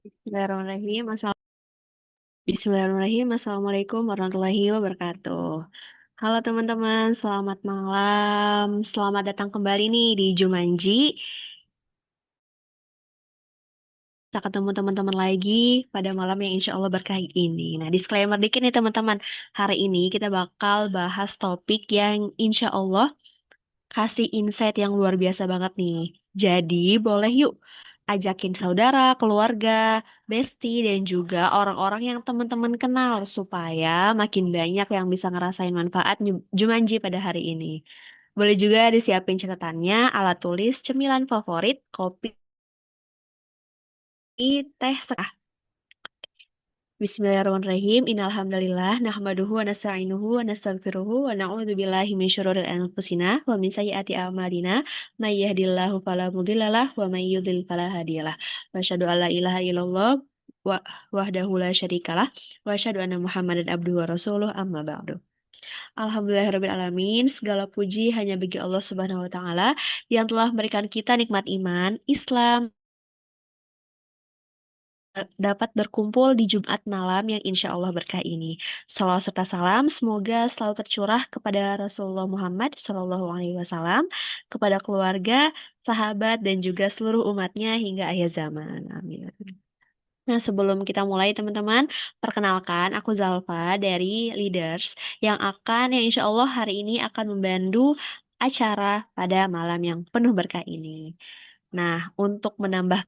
Bismillahirrahmanirrahim. Bismillahirrahmanirrahim. Assalamualaikum warahmatullahi wabarakatuh. Halo teman-teman, selamat malam. Selamat datang kembali nih di Jumanji. Kita ketemu teman-teman lagi pada malam yang insya Allah berkah ini. Nah, disclaimer dikit nih teman-teman. Hari ini kita bakal bahas topik yang insya Allah kasih insight yang luar biasa banget nih. Jadi, boleh yuk ajakin saudara, keluarga, bestie, dan juga orang-orang yang teman-teman kenal supaya makin banyak yang bisa ngerasain manfaat Jumanji pada hari ini. Boleh juga disiapin catatannya, alat tulis, cemilan favorit, kopi, teh, Bismillahirrahmanirrahim. Innalhamdulillah nahmaduhu wa nasta'inuhu wa nastaghfiruhu wa na'udzu billahi min syururi anfusina wa min sayyiati a'malina. May yahdihillahu fala mudhillalah wa may yudhlil fala hadiyalah. Wa asyhadu an la ilaha illallah wa wahdahu la syarikalah wa asyhadu anna Muhammadan abduhu wa rasuluh amma ba'du. Alhamdulillahirabbil alamin. Segala puji hanya bagi Allah Subhanahu wa taala yang telah memberikan kita nikmat iman, Islam, dapat berkumpul di Jumat malam yang insya Allah berkah ini. Salawat serta salam semoga selalu tercurah kepada Rasulullah Muhammad SAW, kepada keluarga, sahabat, dan juga seluruh umatnya hingga akhir zaman. Amin. Nah, sebelum kita mulai, teman-teman, perkenalkan aku Zalfa dari Leaders yang insya Allah hari ini akan membantu acara pada malam yang penuh berkah ini. Nah, untuk menambah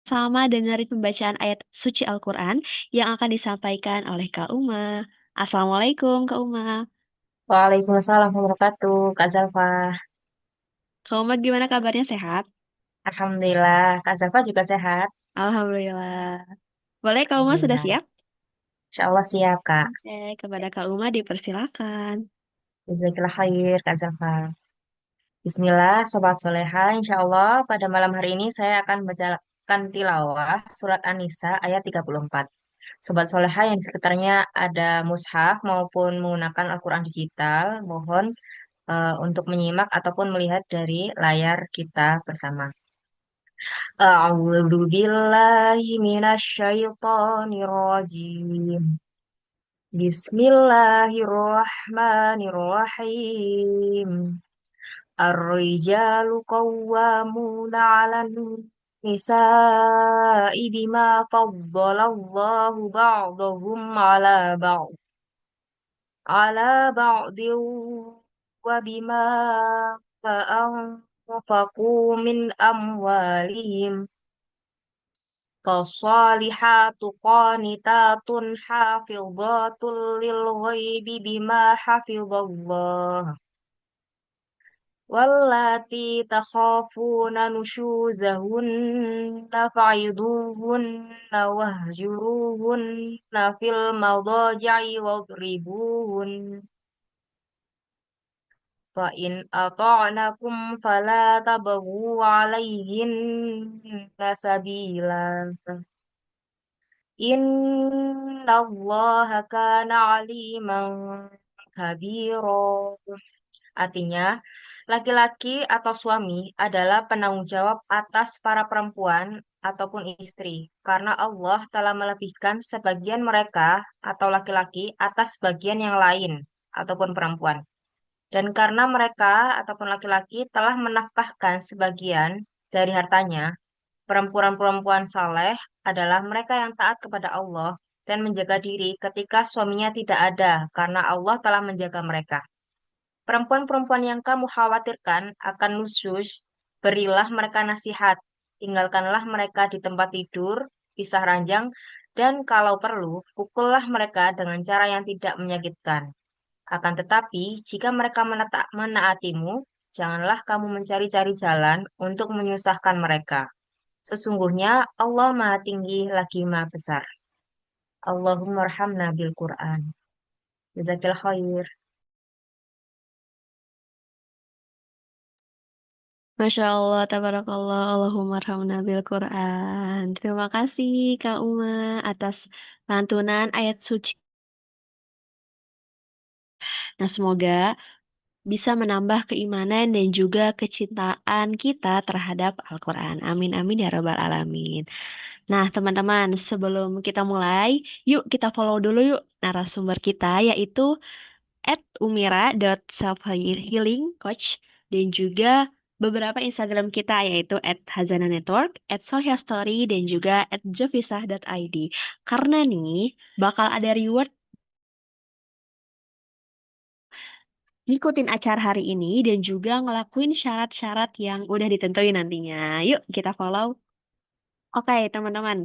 sama dengerin pembacaan ayat suci Al-Quran yang akan disampaikan oleh Kak Uma. Assalamualaikum, Kak Uma. Waalaikumsalam warahmatullahi wabarakatuh, Kak Zalfa. Kak Uma gimana kabarnya, sehat? Alhamdulillah, Kak Zalfa juga sehat. Alhamdulillah. Boleh, Kak Uma sudah Alhamdulillah. siap? Insya Allah siap, Kak. Oke, kepada Kak Uma dipersilakan. Jazakallah khair, Kak Zalfa. Bismillah, Sobat Soleha. Insya Allah pada malam hari ini saya akan membacakan tilawah surat An-Nisa ayat 34. Sobat Soleha yang di sekitarnya ada mushaf maupun menggunakan Al-Quran digital, mohon untuk menyimak ataupun melihat dari layar kita bersama. أعوذ بالله من الشيطان الرجيم بسم الله الرحمن الرحيم الرجال قوامون على النساء بما فضل الله بعضهم على بعض وبما أنفقوا من أموالهم فالصالحات قانتات حافظات للغيب بما حفظ الله واللاتي تخافون نشوزهن فعظوهن واهجروهن في المضاجع واضربوهن فإن أطعنكم فلا تبغوا عليهن سبيلا Inna Allah kana aliman kabiro. Artinya, laki-laki atau suami adalah penanggung jawab atas para perempuan ataupun istri. Karena Allah telah melebihkan sebagian mereka atau laki-laki atas bagian yang lain ataupun perempuan. Dan karena mereka ataupun laki-laki telah menafkahkan sebagian dari hartanya, perempuan-perempuan saleh adalah mereka yang taat kepada Allah dan menjaga diri ketika suaminya tidak ada, karena Allah telah menjaga mereka. Perempuan-perempuan yang kamu khawatirkan akan nusyuz, berilah mereka nasihat, tinggalkanlah mereka di tempat tidur, pisah ranjang, dan kalau perlu, pukullah mereka dengan cara yang tidak menyakitkan. Akan tetapi, jika mereka menaatimu, janganlah kamu mencari-cari jalan untuk menyusahkan mereka. Sesungguhnya Allah Maha Tinggi lagi Maha Besar. Allahumma arhamna bil Quran. Jazakil khair. Masya Allah, tabarakallah, Allahumma arhamna bil Quran. Terima kasih, Kak Uma, atas lantunan ayat suci. Nah, semoga bisa menambah keimanan dan juga kecintaan kita terhadap Al-Quran. Amin, amin ya rabbal alamin. Nah, teman-teman, sebelum kita mulai, yuk kita follow dulu yuk narasumber kita, yaitu @umira.selfhealingcoach dan juga beberapa Instagram kita yaitu @hazana_network, @solhiastory, dan juga @jofisah.id. Karena nih bakal ada reward ngikutin acara hari ini dan juga ngelakuin syarat-syarat yang udah ditentuin nantinya. Yuk kita follow. Oke, teman-teman.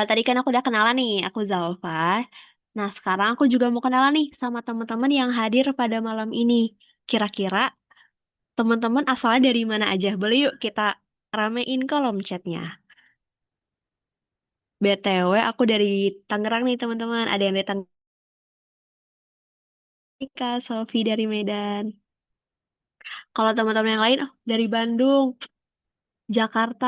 Tadi kan aku udah kenalan nih, aku Zalfa. Nah, sekarang aku juga mau kenalan nih sama teman-teman yang hadir pada malam ini. Kira-kira teman-teman asalnya dari mana aja? Boleh yuk kita ramein kolom chatnya. BTW, aku dari Tangerang nih teman-teman. Ada yang dari Tangerang, Sofi dari Medan. Kalau teman-teman yang lain, oh dari Bandung, Jakarta,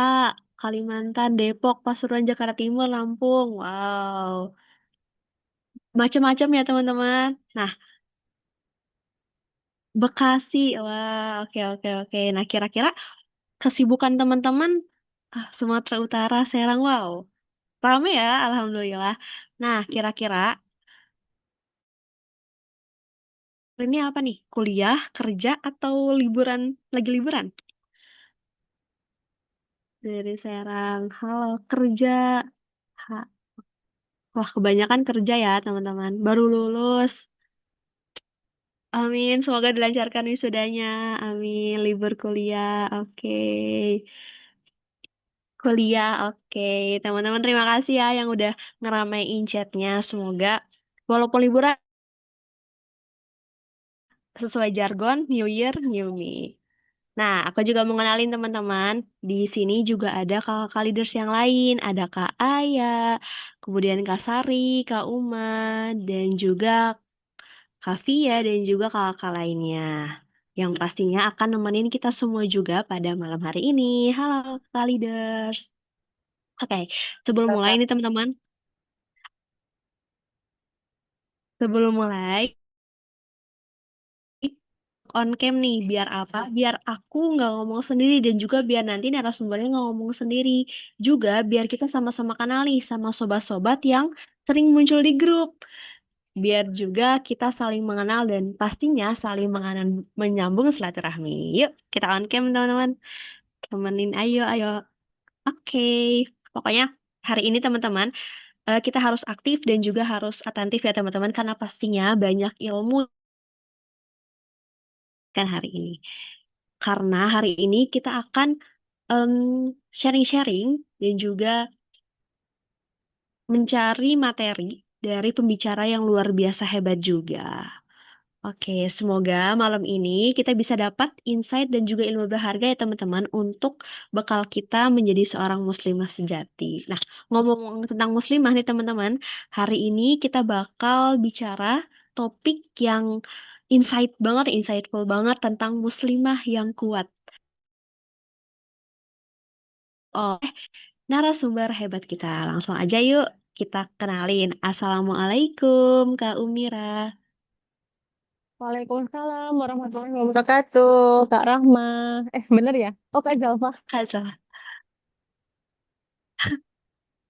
Kalimantan, Depok, Pasuruan, Jakarta Timur, Lampung. Wow, macam-macam ya teman-teman. Nah, Bekasi, wah, oke oke oke. Nah, kira-kira kesibukan teman-teman Sumatera Utara, Serang, wow, rame ya, alhamdulillah. Nah, kira-kira ini apa nih? Kuliah, kerja, atau liburan? Lagi liburan? Dari Serang, halo kerja. Ha- Wah, kebanyakan kerja ya teman-teman. Baru lulus. Amin, semoga dilancarkan wisudanya. Amin, libur kuliah. Oke. Kuliah, oke. Teman-teman terima kasih ya yang udah ngeramein chatnya. Semoga walaupun liburan sesuai jargon New Year, New Me. Nah, aku juga mau ngenalin teman-teman. Di sini juga ada kakak leaders yang lain. Ada Kak Aya, kemudian Kak Sari, Kak Uma, dan juga Kak Via, dan juga kakak lainnya. Yang pastinya akan nemenin kita semua juga pada malam hari ini. Halo kakak leaders. Oke, sebelum mulai nih teman-teman. Sebelum mulai, on cam nih, biar apa? Biar aku nggak ngomong sendiri dan juga biar nanti narasumbernya nggak ngomong sendiri. Juga biar kita sama-sama kenal nih sama sobat-sobat yang sering muncul di grup. Biar juga kita saling mengenal dan pastinya saling menyambung silaturahmi. Yuk, kita on cam teman-teman. Temenin, ayo, ayo. Oke, pokoknya hari ini teman-teman, kita harus aktif dan juga harus atentif ya teman-teman karena pastinya banyak ilmu kan hari ini. Karena hari ini kita akan em, sharing-sharing dan juga mencari materi dari pembicara yang luar biasa hebat juga. Oke, semoga malam ini kita bisa dapat insight dan juga ilmu berharga ya teman-teman untuk bekal kita menjadi seorang muslimah sejati. Nah, ngomong tentang muslimah nih teman-teman, hari ini kita bakal bicara topik yang insightful banget tentang muslimah yang kuat. Oh, narasumber hebat kita. Langsung aja yuk kita kenalin. Assalamualaikum Kak Umira. Waalaikumsalam warahmatullahi wabarakatuh. Kak Rahma. Bener ya? Oh, Kak Jalfa. Kak Sa-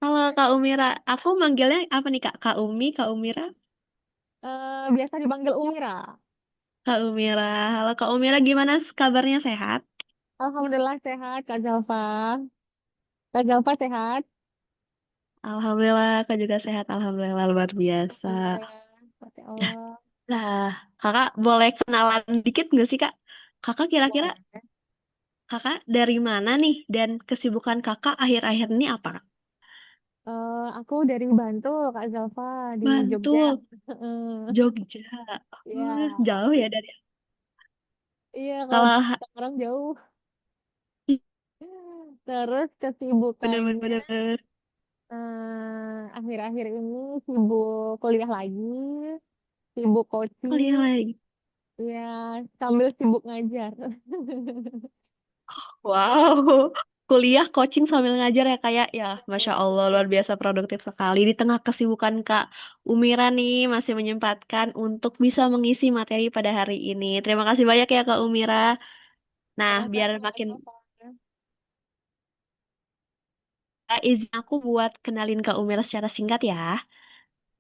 Halo Kak Umira. Aku manggilnya apa nih Kak? Kak Umi, Kak Umira? Biasa dipanggil Umira. Kak Umira. Halo Kak Umira, gimana kabarnya sehat? Alhamdulillah sehat, Kak Jalfa. Kak Jalfa sehat? Alhamdulillah, Kak juga sehat. Alhamdulillah, luar biasa. Alhamdulillah. Masya Allah. Nah, Kakak boleh kenalan dikit nggak sih Kak? Kakak kira-kira Boleh. Kakak dari mana nih? Dan kesibukan Kakak akhir-akhir ini apa Kak? Aku dari Bantul, Kak Jalfa, di Jogja. Bantul, Jogja. Iya, Jauh ya dari iya kalau kalau Tangerang jauh. Terus kesibukannya bener-bener akhir-akhir ini sibuk kuliah lagi, sibuk kuliah coaching. lagi. Ya, sambil sibuk ngajar. Wow, kuliah, coaching sambil ngajar ya kayak ya, Masya Allah luar biasa produktif sekali. Di tengah kesibukan Kak Umira nih masih menyempatkan untuk bisa mengisi materi pada hari ini. Terima kasih banyak ya Kak Umira. Nah, biar Sama-sama, makin Kak. izin aku buat kenalin Kak Umira secara singkat ya.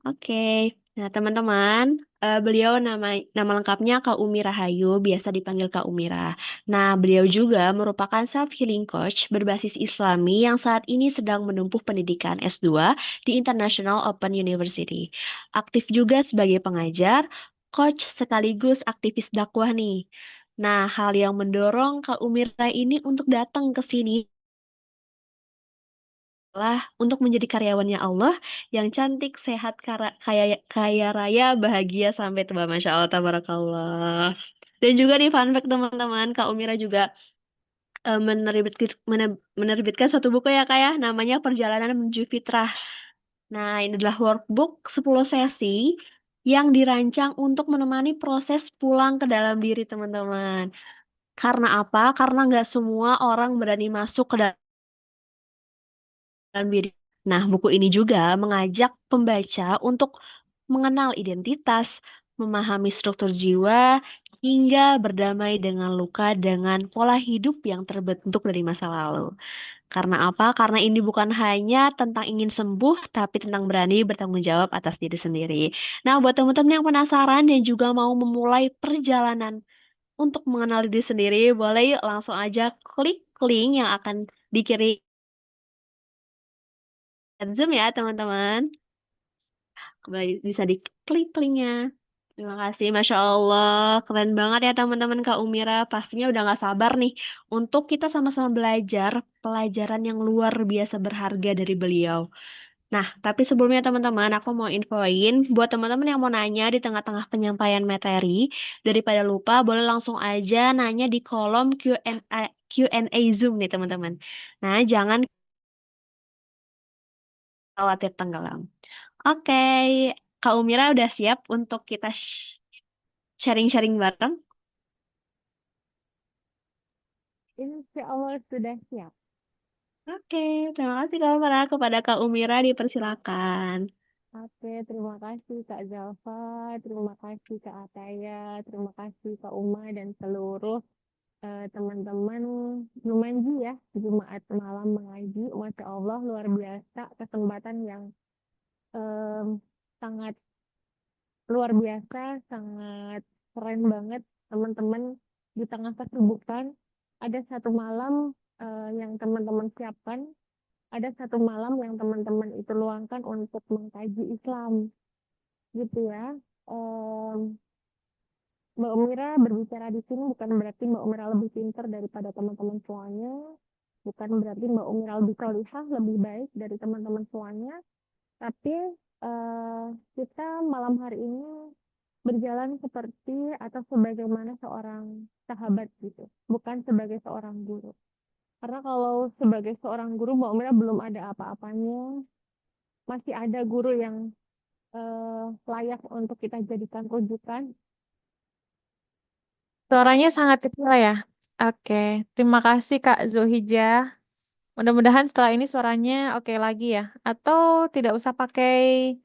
Oke, nah teman-teman, beliau nama lengkapnya Kak Umi Rahayu, biasa dipanggil Kak Umira. Nah, beliau juga merupakan self-healing coach berbasis Islami yang saat ini sedang menempuh pendidikan S2 di International Open University. Aktif juga sebagai pengajar, coach sekaligus aktivis dakwah nih. Nah, hal yang mendorong Kak Umira ini untuk datang ke sini adalah untuk menjadi karyawannya Allah yang cantik, sehat, kaya, kaya raya, bahagia sampai tua. Masya Allah, tabarakallah. Dan juga nih fun fact teman-teman, Kak Umira juga menerbitkan suatu buku ya Kak ya, namanya Perjalanan Menuju Fitrah. Nah, ini adalah workbook 10 sesi yang dirancang untuk menemani proses pulang ke dalam diri teman-teman. Karena apa? Karena nggak semua orang berani masuk ke dalam diri. Nah, buku ini juga mengajak pembaca untuk mengenal identitas, memahami struktur jiwa, hingga berdamai dengan luka dengan pola hidup yang terbentuk dari masa lalu. Karena apa? Karena ini bukan hanya tentang ingin sembuh, tapi tentang berani bertanggung jawab atas diri sendiri. Nah, buat teman-teman yang penasaran dan juga mau memulai perjalanan untuk mengenal diri sendiri, boleh yuk langsung aja klik link yang akan dikirim Zoom ya, teman-teman. Bisa diklik linknya. Terima kasih, Masya Allah. Keren banget ya teman-teman Kak Umira. Pastinya udah gak sabar nih untuk kita sama-sama belajar pelajaran yang luar biasa berharga dari beliau. Nah, tapi sebelumnya teman-teman, aku mau infoin buat teman-teman yang mau nanya di tengah-tengah penyampaian materi, daripada lupa, boleh langsung aja nanya di kolom Q&A Zoom nih teman-teman. Nah, jangan khawatir tenggelam. Oke, Kak Umira udah siap untuk kita sharing-sharing bareng? Insya Allah sudah siap. Oke, terima kasih Kak Umira. Kepada Kak Umira dipersilakan. Oke, terima kasih Kak Zalfa, terima kasih Kak Ataya, terima kasih Kak Uma dan seluruh teman-teman Jumanji ya, Jumat malam mengaji. Masya Allah luar biasa kesempatan yang em, sangat luar biasa, sangat keren banget teman-teman di tengah kesibukan. Ada satu malam yang teman-teman siapkan, ada satu malam yang teman-teman itu luangkan untuk mengkaji Islam, gitu ya. Em, Mbak Umira berbicara di sini bukan berarti Mbak Umira lebih pintar daripada teman-teman semuanya, bukan berarti Mbak Umira lebih solihah, lebih baik dari teman-teman semuanya, tapi eh, kita malam hari ini berjalan seperti atau sebagaimana seorang sahabat gitu, bukan sebagai seorang guru. Karena kalau sebagai seorang guru, Mbak Umira belum ada apa-apanya, masih ada guru yang layak untuk kita jadikan rujukan. Suaranya sangat kecil ya. Oke, terima kasih Kak Zulhijjah. Mudah-mudahan setelah ini suaranya oke lagi ya. Atau tidak usah pakai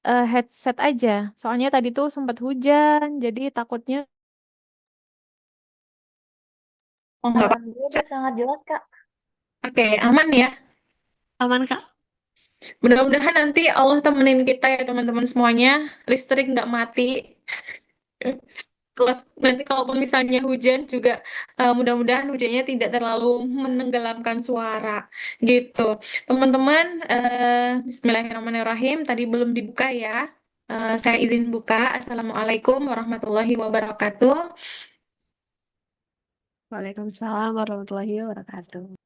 headset aja. Soalnya tadi tuh sempat hujan, jadi takutnya. Oh, nggak pakai Alhamdulillah headset. sangat jelas, Kak. Oke, aman ya. Aman, Kak. Mudah-mudahan nanti Allah temenin kita ya teman-teman semuanya. Listrik nggak mati. Terus nanti kalaupun misalnya hujan juga mudah-mudahan hujannya tidak terlalu menenggelamkan suara gitu. Teman-teman, Bismillahirrahmanirrahim. Tadi belum dibuka ya. Saya izin buka. Assalamualaikum warahmatullahi wabarakatuh. Waalaikumsalam warahmatullahi wabarakatuh.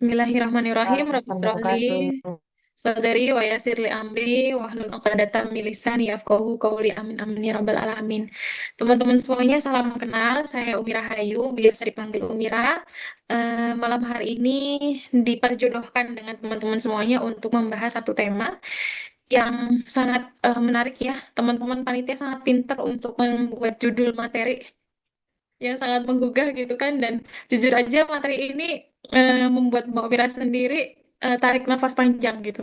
Bismillahirrahmanirrahim. Rabbi Waalaikumsalam shrahli wabarakatuh. sadari wa yassirli amri wahlul 'uqdatam min lisani yafqahu qawli. Amin amin ya rabbal alamin. Teman-teman semuanya salam kenal. Saya Umi Rahayu, biasa dipanggil Umira. Malam hari ini diperjodohkan dengan teman-teman semuanya untuk membahas satu tema yang sangat menarik ya. Teman-teman panitia sangat pintar untuk membuat judul materi. yang sangat menggugah gitu kan. Dan jujur aja materi ini membuat Mbak Mira sendiri tarik nafas panjang gitu,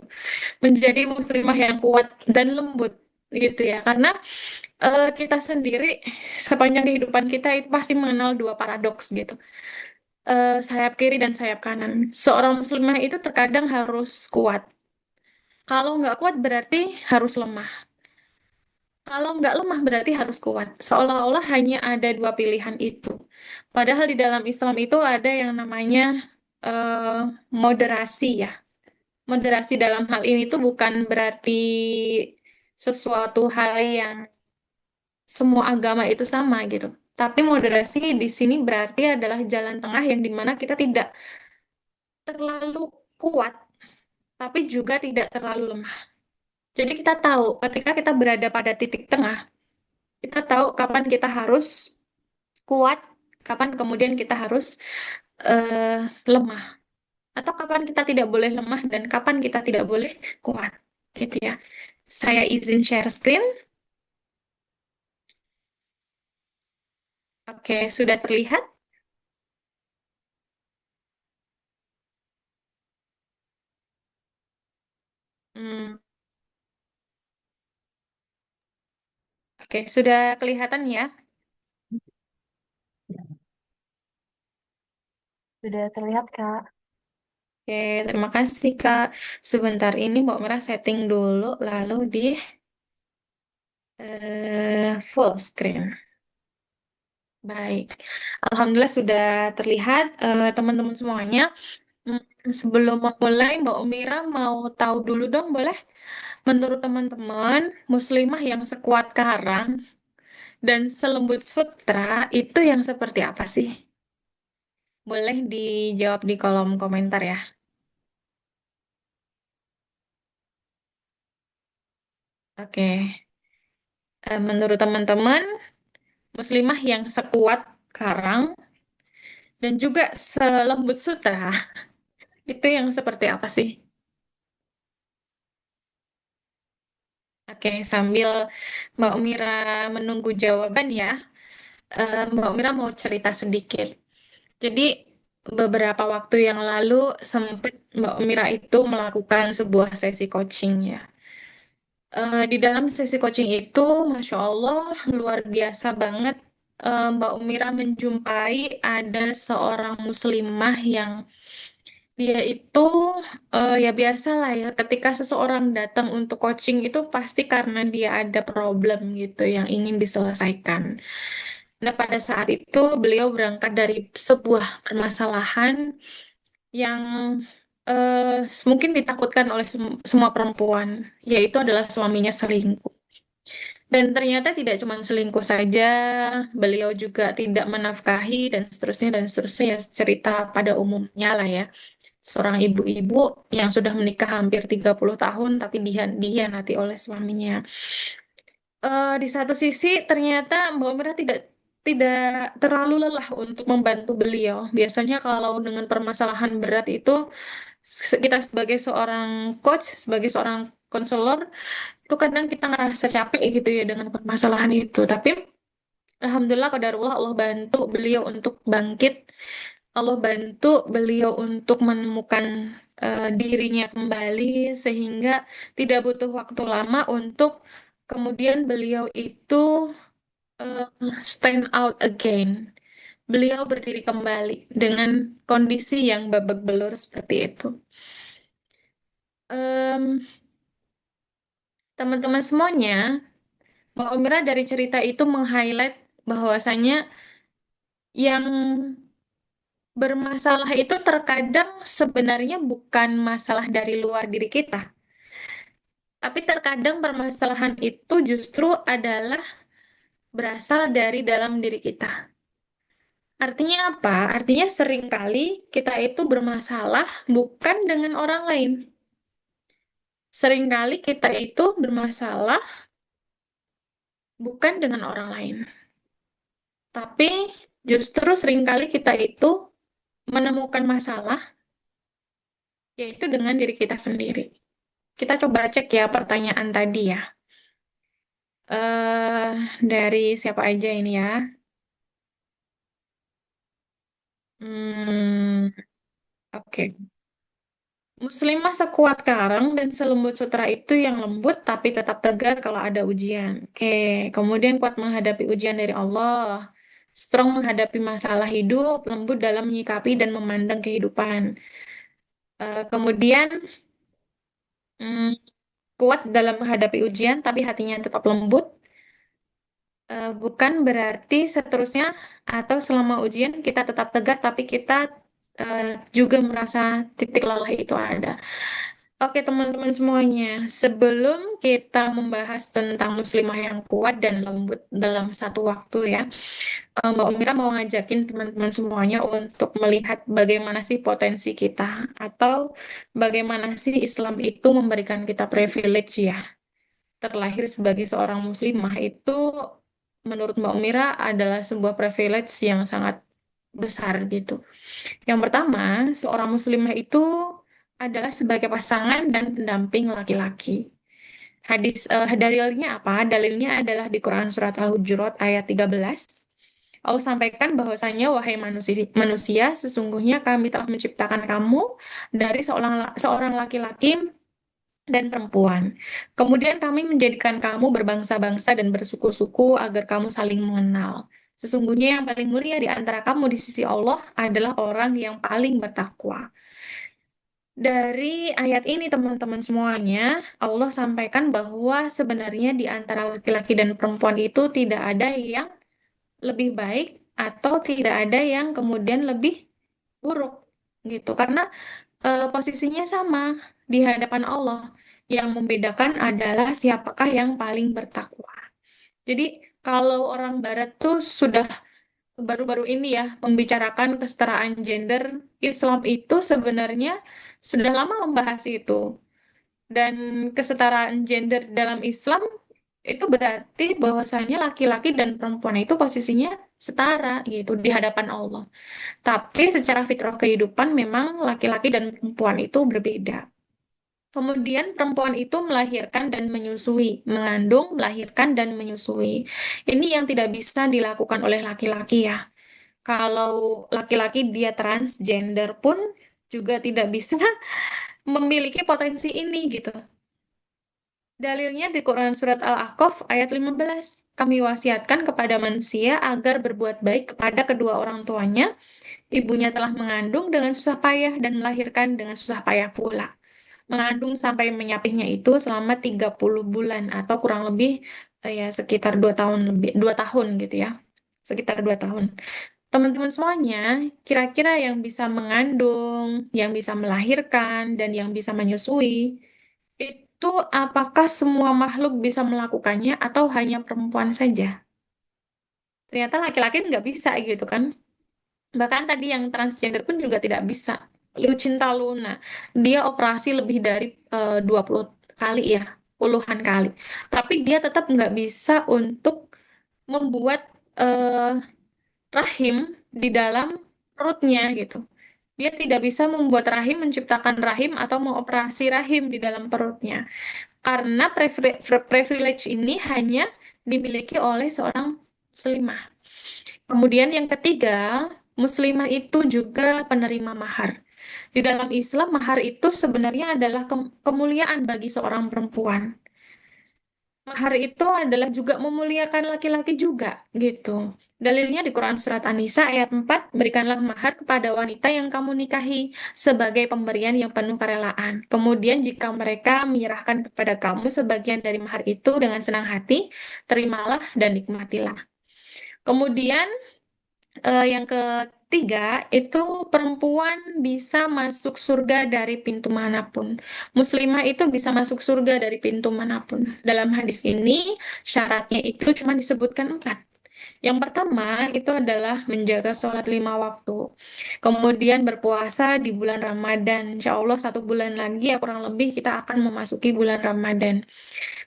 menjadi muslimah yang kuat dan lembut gitu ya. Karena kita sendiri sepanjang kehidupan kita itu pasti mengenal dua paradoks gitu. Sayap kiri dan sayap kanan. Seorang muslimah itu terkadang harus kuat. Kalau nggak kuat berarti harus lemah. Kalau nggak lemah berarti harus kuat. Seolah-olah hanya ada dua pilihan itu. Padahal di dalam Islam itu ada yang namanya eh, moderasi ya. Moderasi dalam hal ini tuh bukan berarti sesuatu hal yang semua agama itu sama gitu. Tapi moderasi di sini berarti adalah jalan tengah yang dimana kita tidak terlalu kuat, tapi juga tidak terlalu lemah. Jadi kita tahu ketika kita berada pada titik tengah, kita tahu kapan kita harus kuat, kapan kemudian kita harus lemah, atau kapan kita tidak boleh lemah dan kapan kita tidak boleh kuat, gitu ya. Saya izin share screen. Oke, sudah terlihat? Hmm, oke, sudah kelihatan ya? Sudah terlihat, Kak. Oke, terima kasih Kak. Sebentar ini Mbak Merah setting dulu, lalu di full screen. Baik, Alhamdulillah sudah terlihat teman-teman semuanya. Hmm, Sebelum memulai, Mbak Mira mau tahu dulu dong, boleh? Menurut teman-teman, muslimah yang sekuat karang dan selembut sutra itu yang seperti apa sih? Boleh dijawab di kolom komentar ya. Oke, menurut teman-teman, muslimah yang sekuat karang dan juga selembut sutra itu yang seperti apa sih? Oke, sambil Mbak Mira menunggu jawaban ya, Mbak Mira mau cerita sedikit. Jadi beberapa waktu yang lalu sempat Mbak Mira itu melakukan sebuah sesi coaching ya. Di dalam sesi coaching itu, Masya Allah, luar biasa banget. Mbak Mira menjumpai ada seorang muslimah yang dia itu ya biasa lah ya, ketika seseorang datang untuk coaching itu pasti karena dia ada problem gitu yang ingin diselesaikan. Nah, pada saat itu beliau berangkat dari sebuah permasalahan yang mungkin ditakutkan oleh semua perempuan, yaitu adalah suaminya selingkuh. Dan ternyata tidak cuma selingkuh saja, beliau juga tidak menafkahi dan seterusnya ya, cerita pada umumnya lah ya. Seorang ibu-ibu yang sudah menikah hampir 30 tahun tapi dihianati oleh suaminya. Di satu sisi ternyata Mbak Mira tidak terlalu lelah untuk membantu beliau. Biasanya kalau dengan permasalahan berat itu kita sebagai seorang coach, sebagai seorang konselor, itu kadang kita ngerasa capek gitu ya dengan permasalahan itu. Tapi Alhamdulillah qadarullah Allah bantu beliau untuk bangkit. Allah bantu beliau untuk menemukan dirinya kembali sehingga tidak butuh waktu lama untuk kemudian beliau itu eh, stand out again. Beliau berdiri kembali dengan kondisi yang babak belur seperti itu. Em, Teman-teman semuanya, Mbak Umira dari cerita itu meng-highlight bahwasanya yang bermasalah itu terkadang sebenarnya bukan masalah dari luar diri kita, tapi terkadang permasalahan itu justru adalah berasal dari dalam diri kita. Artinya apa? Artinya seringkali kita itu bermasalah bukan dengan orang lain. Seringkali kita itu bermasalah bukan dengan orang lain, tapi justru seringkali kita itu menemukan masalah yaitu dengan diri kita sendiri. Kita coba cek ya pertanyaan tadi ya. Dari siapa aja ini ya? Oke. Muslimah sekuat karang dan selembut sutra itu yang lembut tapi tetap tegar kalau ada ujian. Oke, kemudian kuat menghadapi ujian dari Allah. Strong menghadapi masalah hidup, lembut dalam menyikapi dan memandang kehidupan. Kemudian mm, kuat dalam menghadapi ujian tapi hatinya tetap lembut. Bukan berarti seterusnya atau selama ujian kita tetap tegar tapi kita juga merasa titik lelah itu ada. Oke, teman-teman semuanya, sebelum kita membahas tentang muslimah yang kuat dan lembut dalam satu waktu ya, Mbak Umira mau ngajakin teman-teman semuanya untuk melihat bagaimana sih potensi kita atau bagaimana sih Islam itu memberikan kita privilege ya. Terlahir sebagai seorang muslimah itu menurut Mbak Umira adalah sebuah privilege yang sangat besar gitu. Yang pertama, seorang muslimah itu adalah sebagai pasangan dan pendamping laki-laki. Dalilnya apa? Dalilnya adalah di Quran surat Al-Hujurat ayat 13. Allah sampaikan bahwasanya wahai manusia, sesungguhnya kami telah menciptakan kamu dari seorang laki-laki dan perempuan. Kemudian kami menjadikan kamu berbangsa-bangsa dan bersuku-suku agar kamu saling mengenal. Sesungguhnya yang paling mulia di antara kamu di sisi Allah adalah orang yang paling bertakwa. Dari ayat ini, teman-teman semuanya, Allah sampaikan bahwa sebenarnya di antara laki-laki dan perempuan itu tidak ada yang lebih baik atau tidak ada yang kemudian lebih buruk gitu. Karena posisinya sama di hadapan Allah. Yang membedakan adalah siapakah yang paling bertakwa. Jadi kalau orang Barat tuh sudah baru-baru ini ya membicarakan kesetaraan gender, Islam itu sebenarnya sudah lama membahas itu. Dan kesetaraan gender dalam Islam itu berarti bahwasanya laki-laki dan perempuan itu posisinya setara gitu di hadapan Allah. Tapi secara fitrah kehidupan memang laki-laki dan perempuan itu berbeda. Kemudian perempuan itu melahirkan dan menyusui, mengandung, melahirkan dan menyusui. Ini yang tidak bisa dilakukan oleh laki-laki ya. Kalau laki-laki dia transgender pun juga tidak bisa memiliki potensi ini gitu. Dalilnya di Quran Surat Al-Ahqaf ayat 15. Kami wasiatkan kepada manusia agar berbuat baik kepada kedua orang tuanya. Ibunya telah mengandung dengan susah payah dan melahirkan dengan susah payah pula. Mengandung sampai menyapihnya itu selama 30 bulan atau kurang lebih ya sekitar 2 tahun lebih, 2 tahun gitu ya. Sekitar 2 tahun. Teman-teman semuanya, kira-kira yang bisa mengandung, yang bisa melahirkan, dan yang bisa menyusui, itu apakah semua makhluk bisa melakukannya atau hanya perempuan saja? Ternyata laki-laki nggak bisa gitu kan. Bahkan tadi yang transgender pun juga tidak bisa. Lucinta Luna, dia operasi lebih dari 20 kali ya, puluhan kali. Tapi dia tetap nggak bisa untuk membuat eh, rahim di dalam perutnya gitu. Dia tidak bisa membuat rahim, menciptakan rahim atau mengoperasi rahim di dalam perutnya. Karena privilege ini hanya dimiliki oleh seorang muslimah. Kemudian yang ketiga, muslimah itu juga penerima mahar. Di dalam Islam, mahar itu sebenarnya adalah kemuliaan bagi seorang perempuan. Mahar itu adalah juga memuliakan laki-laki juga, gitu. Dalilnya di Quran Surat An-Nisa ayat 4, berikanlah mahar kepada wanita yang kamu nikahi sebagai pemberian yang penuh kerelaan. Kemudian jika mereka menyerahkan kepada kamu sebagian dari mahar itu dengan senang hati, terimalah dan nikmatilah. Kemudian yang ketiga, itu perempuan bisa masuk surga dari pintu manapun. Muslimah itu bisa masuk surga dari pintu manapun. Dalam hadis ini, syaratnya itu cuma disebutkan 4. Yang pertama itu adalah menjaga sholat 5 waktu. Kemudian berpuasa di bulan Ramadan. Insya Allah 1 bulan lagi ya kurang lebih kita akan memasuki bulan Ramadan.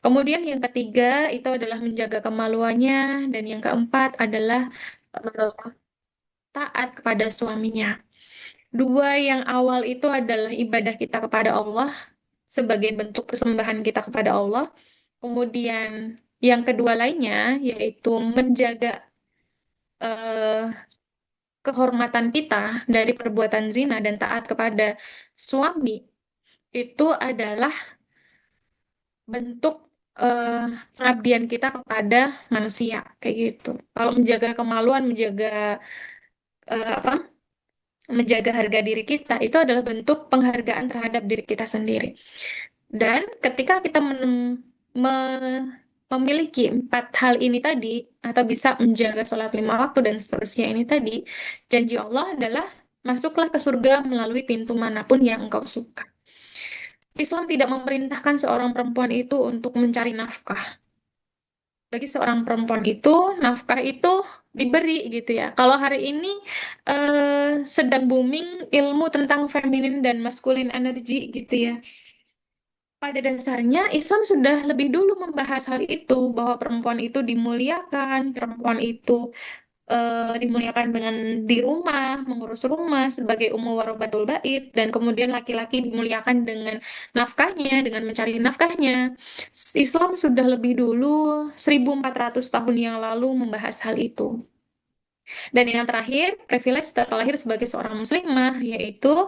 Kemudian yang ketiga itu adalah menjaga kemaluannya. Dan yang keempat adalah taat kepada suaminya. Dua yang awal itu adalah ibadah kita kepada Allah sebagai bentuk persembahan kita kepada Allah. Kemudian yang kedua lainnya yaitu menjaga eh, kehormatan kita dari perbuatan zina dan taat kepada suami itu adalah bentuk eh, pengabdian kita kepada manusia kayak gitu. Kalau menjaga kemaluan, apa? Menjaga harga diri kita itu adalah bentuk penghargaan terhadap diri kita sendiri. Dan ketika kita memiliki empat hal ini tadi, atau bisa menjaga sholat 5 waktu dan seterusnya ini tadi, janji Allah adalah masuklah ke surga melalui pintu manapun yang engkau suka. Islam tidak memerintahkan seorang perempuan itu untuk mencari nafkah. Bagi seorang perempuan itu, nafkah itu diberi gitu ya. Kalau hari ini sedang booming ilmu tentang feminin dan maskulin energi gitu ya. Pada dasarnya, Islam sudah lebih dulu membahas hal itu, bahwa perempuan itu dimuliakan, perempuan itu dimuliakan dengan di rumah, mengurus rumah sebagai ummu warobatul bait, dan kemudian laki-laki dimuliakan dengan nafkahnya, dengan mencari nafkahnya. Islam sudah lebih dulu 1400 tahun yang lalu membahas hal itu. Dan yang terakhir, privilege terlahir sebagai seorang muslimah, yaitu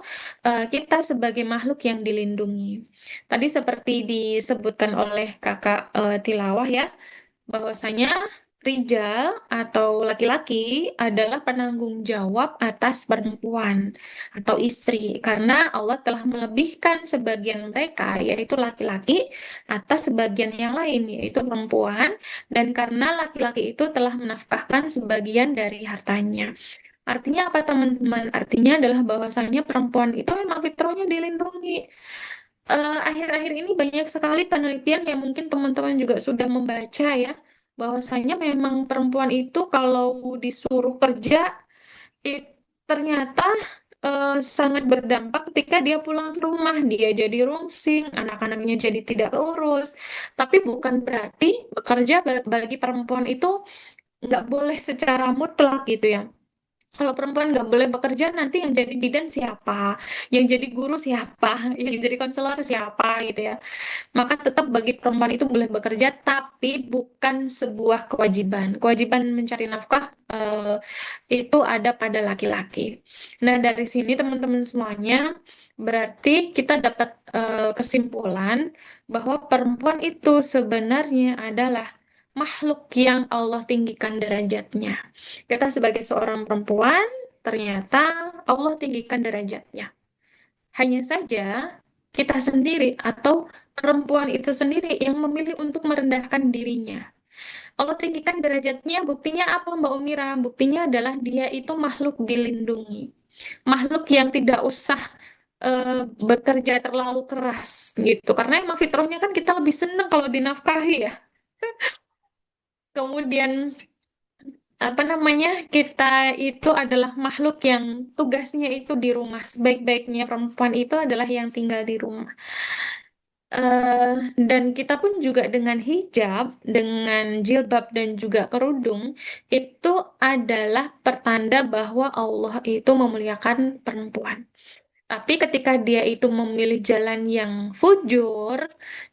kita sebagai makhluk yang dilindungi. Tadi seperti disebutkan oleh kakak Tilawah ya, bahwasanya rijal atau laki-laki adalah penanggung jawab atas perempuan atau istri karena Allah telah melebihkan sebagian mereka yaitu laki-laki atas sebagian yang lain yaitu perempuan dan karena laki-laki itu telah menafkahkan sebagian dari hartanya. Artinya apa teman-teman? Artinya adalah bahwasanya perempuan itu memang fitrahnya dilindungi. Akhir-akhir ini banyak sekali penelitian yang mungkin teman-teman juga sudah membaca ya, bahwasanya memang perempuan itu kalau disuruh kerja, ternyata sangat berdampak ketika dia pulang ke rumah, dia jadi rungsing, anak-anaknya jadi tidak keurus. Tapi bukan berarti bekerja bagi perempuan itu nggak boleh secara mutlak gitu ya. Kalau perempuan nggak boleh bekerja, nanti yang jadi bidan siapa? Yang jadi guru siapa? Yang jadi konselor siapa gitu ya. Maka tetap bagi perempuan itu boleh bekerja, tapi bukan sebuah kewajiban. Kewajiban mencari nafkah itu ada pada laki-laki. Nah, dari sini teman-teman semuanya, berarti kita dapat kesimpulan bahwa perempuan itu sebenarnya adalah makhluk yang Allah tinggikan derajatnya. Kita sebagai seorang perempuan, ternyata Allah tinggikan derajatnya. Hanya saja kita sendiri atau perempuan itu sendiri yang memilih untuk merendahkan dirinya. Allah tinggikan derajatnya, buktinya apa Mbak Umira? Buktinya adalah dia itu makhluk dilindungi. Makhluk yang tidak usah bekerja terlalu keras gitu. Karena emang fitrahnya kan kita lebih seneng kalau dinafkahi ya. Kemudian apa namanya, kita itu adalah makhluk yang tugasnya itu di rumah. Sebaik-baiknya perempuan itu adalah yang tinggal di rumah. Eh, dan kita pun juga dengan hijab, dengan jilbab dan juga kerudung itu adalah pertanda bahwa Allah itu memuliakan perempuan. Tapi ketika dia itu memilih jalan yang fujur,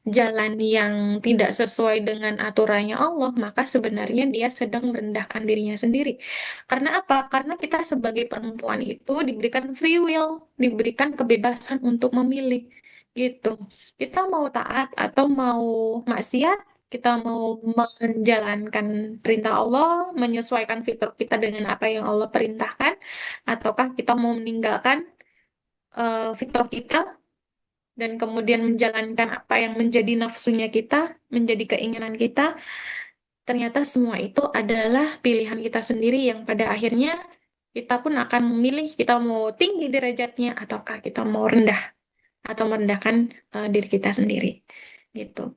jalan yang tidak sesuai dengan aturannya Allah, maka sebenarnya dia sedang merendahkan dirinya sendiri. Karena apa? Karena kita sebagai perempuan itu diberikan free will, diberikan kebebasan untuk memilih. Gitu. Kita mau taat atau mau maksiat, kita mau menjalankan perintah Allah, menyesuaikan fitrah kita dengan apa yang Allah perintahkan, ataukah kita mau meninggalkan fitrah kita dan kemudian menjalankan apa yang menjadi nafsunya kita, menjadi keinginan kita, ternyata semua itu adalah pilihan kita sendiri yang pada akhirnya kita pun akan memilih kita mau tinggi derajatnya ataukah kita mau rendah atau merendahkan diri kita sendiri. Gitu.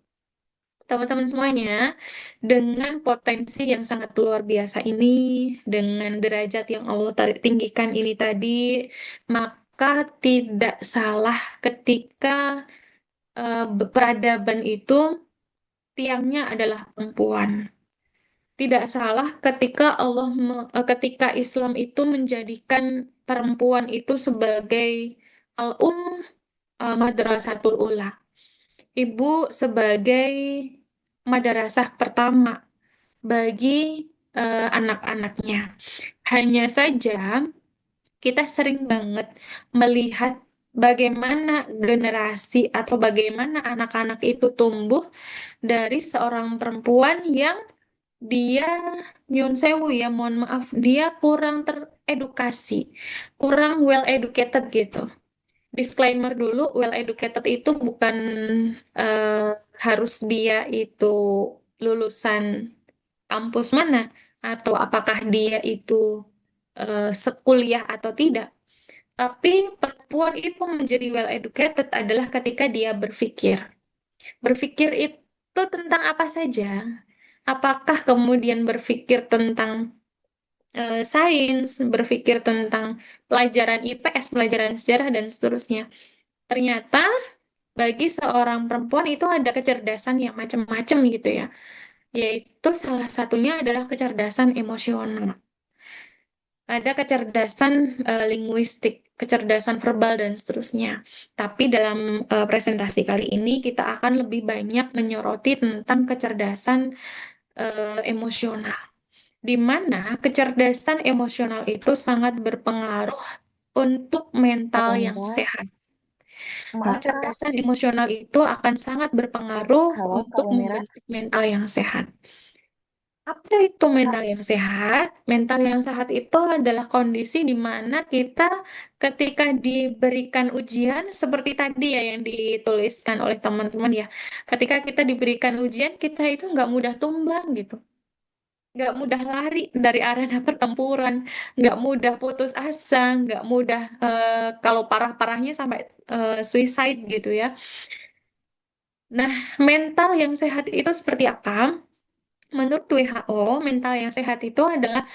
Teman-teman semuanya, dengan potensi yang sangat luar biasa ini, dengan derajat yang Allah tinggikan ini tadi, maka tidak salah ketika peradaban itu tiangnya adalah perempuan. Tidak salah ketika ketika Islam itu menjadikan perempuan itu sebagai madrasatul ula. Ibu sebagai madrasah pertama bagi anak-anaknya. Hanya saja kita sering banget melihat bagaimana generasi atau bagaimana anak-anak itu tumbuh dari seorang perempuan yang dia nyun sewu ya, mohon maaf, dia kurang teredukasi, kurang well educated gitu. Disclaimer dulu, well educated itu bukan eh, harus dia itu lulusan kampus mana atau apakah dia itu sekuliah atau tidak. Tapi perempuan itu menjadi well educated adalah ketika dia berpikir. Berpikir itu tentang apa saja? Apakah kemudian berpikir tentang sains, berpikir tentang pelajaran IPS, pelajaran sejarah, dan seterusnya. Ternyata bagi seorang perempuan itu ada kecerdasan yang macam-macam gitu ya. Yaitu salah satunya adalah kecerdasan emosional. Ada kecerdasan linguistik, kecerdasan verbal, dan seterusnya. Tapi dalam presentasi kali ini kita akan lebih banyak menyoroti tentang kecerdasan emosional, di mana kecerdasan emosional itu sangat berpengaruh untuk mental Halo yang Mbak, sehat. maaf Kak. Kecerdasan emosional itu akan sangat berpengaruh Halo Kak untuk Umira. membentuk mental yang sehat. Apa itu Kak, mental yang sehat? Mental yang sehat itu adalah kondisi di mana kita ketika diberikan ujian seperti tadi ya yang dituliskan oleh teman-teman ya. Ketika kita diberikan ujian, kita itu nggak mudah tumbang gitu. Nggak mudah lari dari arena pertempuran, nggak mudah putus asa, nggak mudah kalau parah-parahnya sampai suicide gitu ya. Nah, mental yang sehat itu seperti apa? Menurut WHO, mental yang sehat itu adalah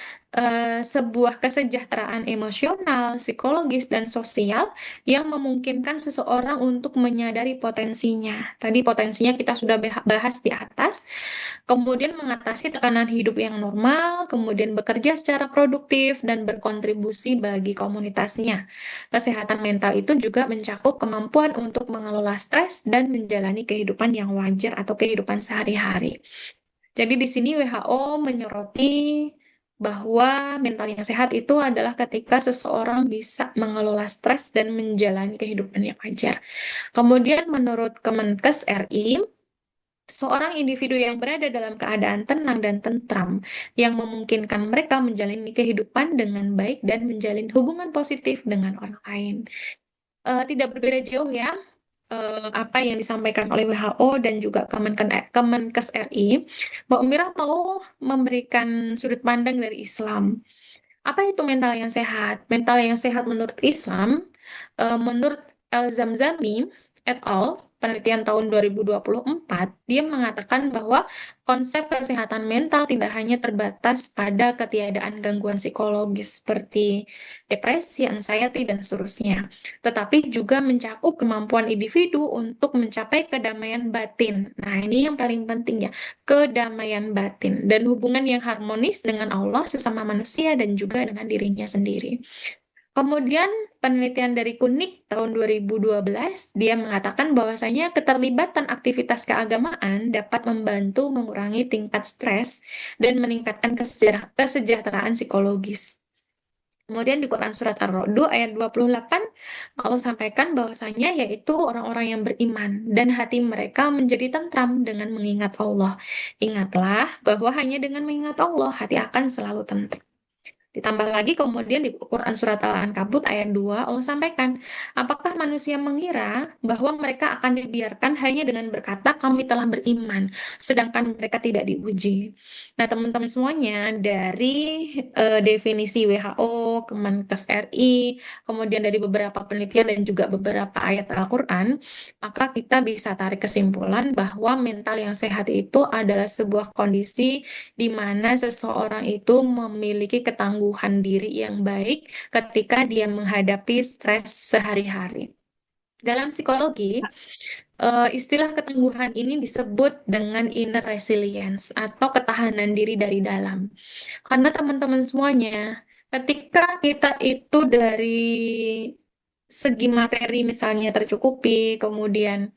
sebuah kesejahteraan emosional, psikologis, dan sosial yang memungkinkan seseorang untuk menyadari potensinya. Tadi potensinya kita sudah bahas di atas, kemudian mengatasi tekanan hidup yang normal, kemudian bekerja secara produktif, dan berkontribusi bagi komunitasnya. Kesehatan mental itu juga mencakup kemampuan untuk mengelola stres dan menjalani kehidupan yang wajar atau kehidupan sehari-hari. Jadi di sini WHO menyoroti bahwa mental yang sehat itu adalah ketika seseorang bisa mengelola stres dan menjalani kehidupan yang wajar. Kemudian menurut Kemenkes RI, seorang individu yang berada dalam keadaan tenang dan tentram yang memungkinkan mereka menjalani kehidupan dengan baik dan menjalin hubungan positif dengan orang lain. Tidak berbeda jauh ya apa yang disampaikan oleh WHO dan juga Kemenkes RI. Mbak Mira mau memberikan sudut pandang dari Islam. Apa itu mental yang sehat? Mental yang sehat menurut Islam, menurut Al-Zamzami et al., penelitian tahun 2024, dia mengatakan bahwa konsep kesehatan mental tidak hanya terbatas pada ketiadaan gangguan psikologis seperti depresi, anxiety, dan seterusnya, tetapi juga mencakup kemampuan individu untuk mencapai kedamaian batin. Nah, ini yang paling penting ya, kedamaian batin dan hubungan yang harmonis dengan Allah, sesama manusia, dan juga dengan dirinya sendiri. Kemudian penelitian dari Kunik tahun 2012, dia mengatakan bahwasanya keterlibatan aktivitas keagamaan dapat membantu mengurangi tingkat stres dan meningkatkan kesejahteraan psikologis. Kemudian di Quran Surat Ar-Ra'd ayat 28, Allah sampaikan bahwasanya yaitu orang-orang yang beriman dan hati mereka menjadi tentram dengan mengingat Allah. Ingatlah bahwa hanya dengan mengingat Allah, hati akan selalu tentram. Ditambah lagi kemudian di Quran Surat Al-Ankabut ayat 2 Allah sampaikan, apakah manusia mengira bahwa mereka akan dibiarkan hanya dengan berkata kami telah beriman, sedangkan mereka tidak diuji. Nah teman-teman semuanya dari definisi WHO, Kemenkes RI, kemudian dari beberapa penelitian dan juga beberapa ayat Al-Quran, maka kita bisa tarik kesimpulan bahwa mental yang sehat itu adalah sebuah kondisi di mana seseorang itu memiliki ketangguhan diri yang baik ketika dia menghadapi stres sehari-hari. Dalam psikologi, istilah ketangguhan ini disebut dengan inner resilience atau ketahanan diri dari dalam. Karena teman-teman semuanya, ketika kita itu dari segi materi misalnya tercukupi, kemudian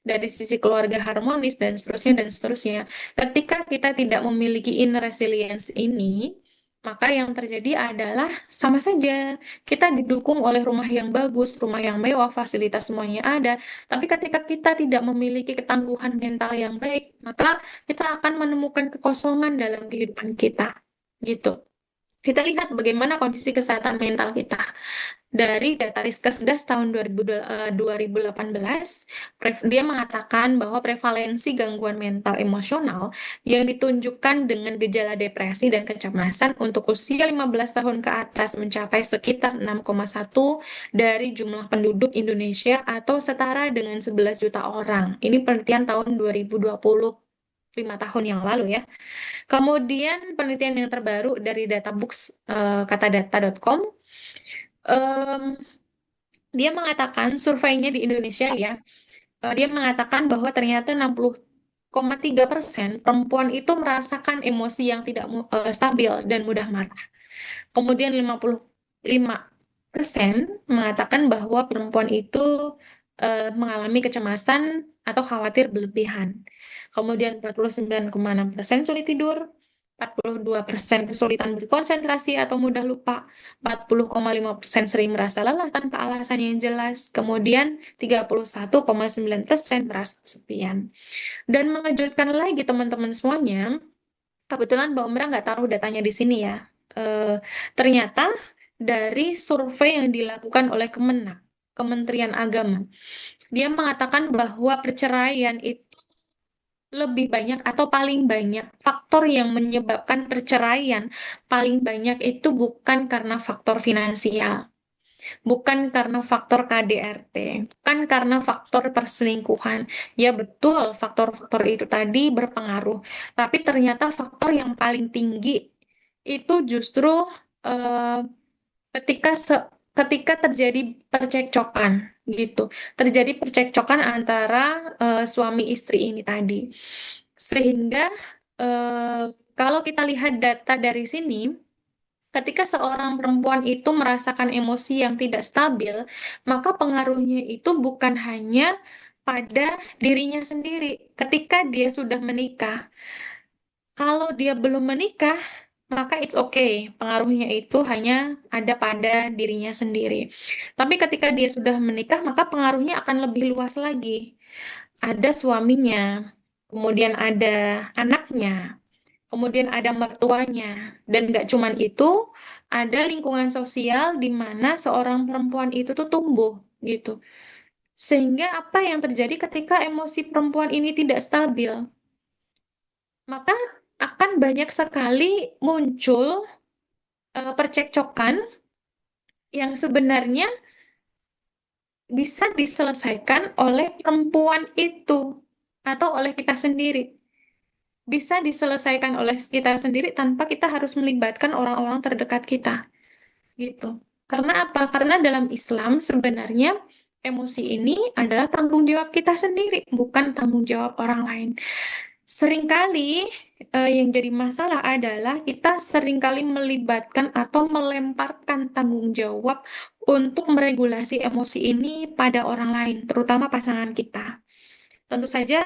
dari sisi keluarga harmonis dan seterusnya dan seterusnya. Ketika kita tidak memiliki inner resilience ini, maka yang terjadi adalah sama saja kita didukung oleh rumah yang bagus, rumah yang mewah, fasilitas semuanya ada. Tapi ketika kita tidak memiliki ketangguhan mental yang baik, maka kita akan menemukan kekosongan dalam kehidupan kita. Gitu. Kita lihat bagaimana kondisi kesehatan mental kita. Dari data Riskesdas tahun 2018, dia mengatakan bahwa prevalensi gangguan mental emosional yang ditunjukkan dengan gejala depresi dan kecemasan untuk usia 15 tahun ke atas mencapai sekitar 6,1 dari jumlah penduduk Indonesia atau setara dengan 11 juta orang. Ini penelitian tahun 2020, 5 tahun yang lalu ya. Kemudian penelitian yang terbaru dari databooks katadata.com, em, dia mengatakan surveinya di Indonesia ya, dia mengatakan bahwa ternyata 60,3% perempuan itu merasakan emosi yang tidak stabil dan mudah marah. Kemudian 55% mengatakan bahwa perempuan itu mengalami kecemasan atau khawatir berlebihan. Kemudian 49,6% sulit tidur, 42% kesulitan berkonsentrasi atau mudah lupa, 40,5% sering merasa lelah tanpa alasan yang jelas, kemudian 31,9% merasa kesepian. Dan mengejutkan lagi teman-teman semuanya, kebetulan Mbak Umrah nggak taruh datanya di sini ya. Ternyata dari survei yang dilakukan oleh Kementerian Agama, dia mengatakan bahwa perceraian itu lebih banyak atau paling banyak faktor yang menyebabkan perceraian paling banyak itu bukan karena faktor finansial, bukan karena faktor KDRT, bukan karena faktor perselingkuhan. Ya betul, faktor-faktor itu tadi berpengaruh, tapi ternyata faktor yang paling tinggi itu justru eh, ketika ketika terjadi percekcokan gitu. Terjadi percekcokan antara suami istri ini tadi. Sehingga eh, kalau kita lihat data dari sini, ketika seorang perempuan itu merasakan emosi yang tidak stabil, maka pengaruhnya itu bukan hanya pada dirinya sendiri. Ketika dia sudah menikah, kalau dia belum menikah, maka it's okay. Pengaruhnya itu hanya ada pada dirinya sendiri. Tapi ketika dia sudah menikah, maka pengaruhnya akan lebih luas lagi. Ada suaminya, kemudian ada anaknya, kemudian ada mertuanya. Dan nggak cuman itu, ada lingkungan sosial di mana seorang perempuan itu tuh tumbuh gitu. Sehingga apa yang terjadi ketika emosi perempuan ini tidak stabil? Maka akan banyak sekali muncul percekcokan yang sebenarnya bisa diselesaikan oleh perempuan itu atau oleh kita sendiri. Bisa diselesaikan oleh kita sendiri tanpa kita harus melibatkan orang-orang terdekat kita, gitu. Karena apa? Karena dalam Islam sebenarnya emosi ini adalah tanggung jawab kita sendiri, bukan tanggung jawab orang lain. Seringkali yang jadi masalah adalah kita seringkali melibatkan atau melemparkan tanggung jawab untuk meregulasi emosi ini pada orang lain, terutama pasangan kita. Tentu saja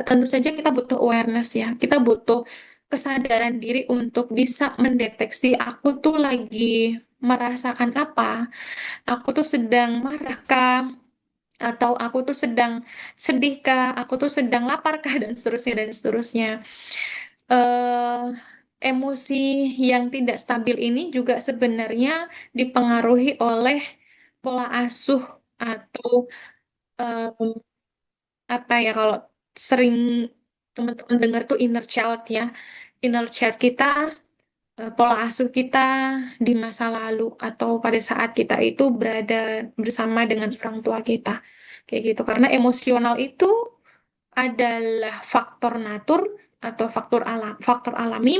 tentu saja kita butuh awareness ya. Kita butuh kesadaran diri untuk bisa mendeteksi aku tuh lagi merasakan apa, aku tuh sedang marahkah, atau aku tuh sedang sedihkah, aku tuh sedang laparkah, dan seterusnya dan seterusnya. eh Emosi yang tidak stabil ini juga sebenarnya dipengaruhi oleh pola asuh atau em, apa ya, kalau sering teman-teman dengar tuh inner child ya. Inner child kita, pola asuh kita di masa lalu atau pada saat kita itu berada bersama dengan orang tua kita. Kayak gitu. Karena emosional itu adalah faktor natur atau faktor alami,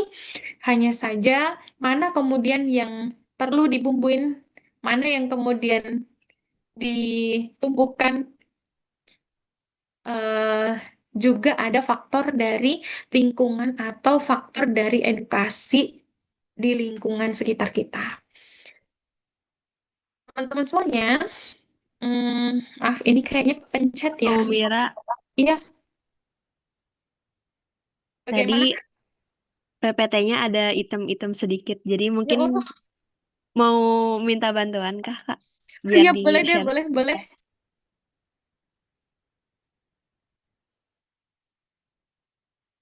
hanya saja mana kemudian yang perlu dibumbuin, mana yang kemudian ditumbuhkan. eh, Juga ada faktor dari lingkungan atau faktor dari edukasi di lingkungan sekitar kita. Teman-teman semuanya, maaf ini kayaknya pencet ya. Oh, Mira, Iya, tadi bagaimana? PPT-nya ada item-item sedikit. Jadi Ya mungkin Allah, mau minta bantuan kah, Kak? Biar ya boleh deh, di-share. boleh, boleh.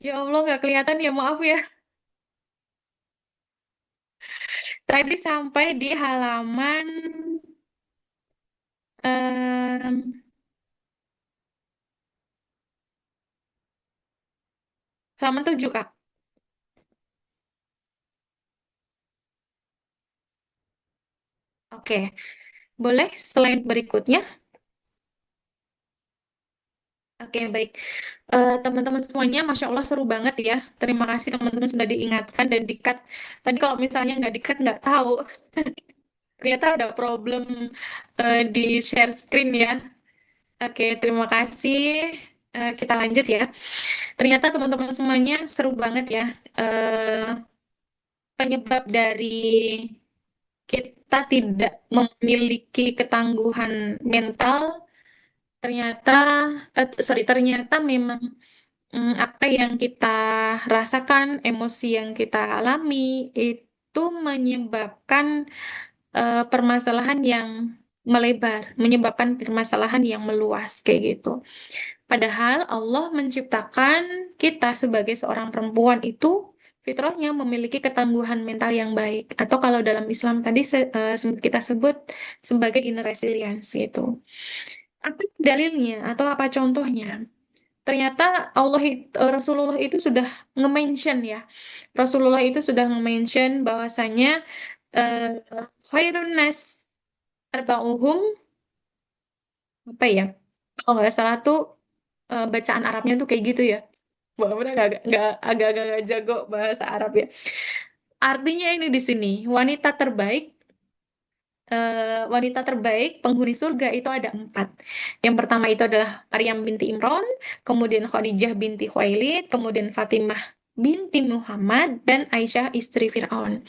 Ya Allah, nggak kelihatan ya, maaf ya. Tadi sampai di halaman em, halaman 7, Kak. Oke, boleh slide berikutnya. Oke, baik. Teman-teman semuanya, Masya Allah seru banget ya. Terima kasih teman-teman sudah diingatkan dan dikat. Tadi kalau misalnya nggak dikat, nggak tahu. Ternyata ada problem di share screen ya. Oke, terima kasih. Kita lanjut ya. Ternyata teman-teman semuanya seru banget ya. Eh, Penyebab dari kita tidak memiliki ketangguhan mental, ternyata, ternyata memang apa yang kita rasakan, emosi yang kita alami itu menyebabkan permasalahan yang melebar, menyebabkan permasalahan yang meluas kayak gitu. Padahal Allah menciptakan kita sebagai seorang perempuan itu fitrahnya memiliki ketangguhan mental yang baik, atau kalau dalam Islam tadi kita sebut sebagai inner resilience itu. Apa dalilnya atau apa contohnya? Ternyata Rasulullah itu sudah nge-mention ya. Rasulullah itu sudah nge-mention bahwasanya eh, khairun nas arba'uhum, apa ya? Kalau nggak salah tuh bacaan Arabnya tuh kayak gitu ya. Walaupun agak-agak nggak jago bahasa Arab ya. Artinya ini di sini, wanita terbaik penghuni surga itu ada 4. Yang pertama itu adalah Maryam binti Imran, kemudian Khadijah binti Khuwailid, kemudian Fatimah binti Muhammad, dan Aisyah istri Fir'aun.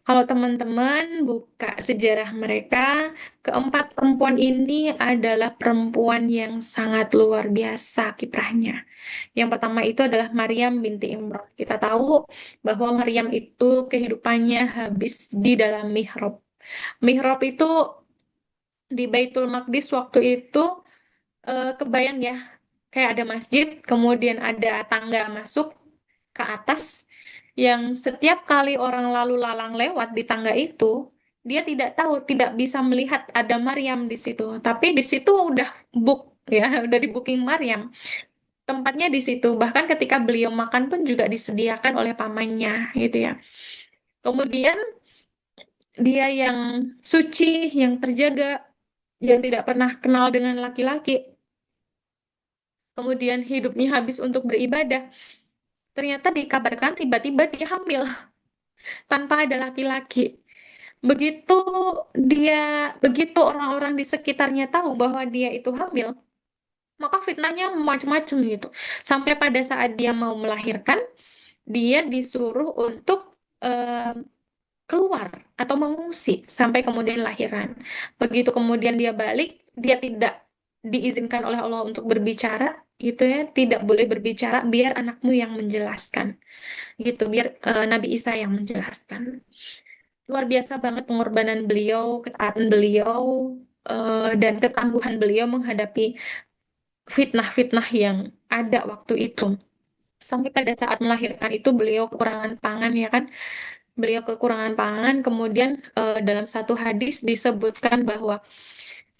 Kalau teman-teman buka sejarah mereka, keempat perempuan ini adalah perempuan yang sangat luar biasa kiprahnya. Yang pertama itu adalah Maryam binti Imran. Kita tahu bahwa Maryam itu kehidupannya habis di dalam mihrab. Mihrab itu di Baitul Maqdis waktu itu, kebayang ya, kayak ada masjid, kemudian ada tangga masuk ke atas, yang setiap kali orang lalu lalang lewat di tangga itu, dia tidak tahu, tidak bisa melihat ada Maryam di situ. Tapi di situ udah book ya, udah di booking Maryam. Tempatnya di situ. Bahkan ketika beliau makan pun juga disediakan oleh pamannya gitu ya. Kemudian dia yang suci, yang terjaga, yang tidak pernah kenal dengan laki-laki, kemudian hidupnya habis untuk beribadah. Ternyata dikabarkan tiba-tiba dia hamil tanpa ada laki-laki. Begitu dia, begitu orang-orang di sekitarnya tahu bahwa dia itu hamil, maka fitnahnya macam-macam gitu. Sampai pada saat dia mau melahirkan, dia disuruh untuk eh, keluar atau mengungsi sampai kemudian lahiran. Begitu kemudian dia balik, dia tidak diizinkan oleh Allah untuk berbicara, gitu ya, tidak boleh berbicara, biar anakmu yang menjelaskan, gitu, biar Nabi Isa yang menjelaskan. Luar biasa banget pengorbanan beliau, ketaatan beliau, dan ketangguhan beliau menghadapi fitnah-fitnah yang ada waktu itu. Sampai pada saat melahirkan itu beliau kekurangan pangan ya kan. Beliau kekurangan pangan, kemudian dalam satu hadis disebutkan bahwa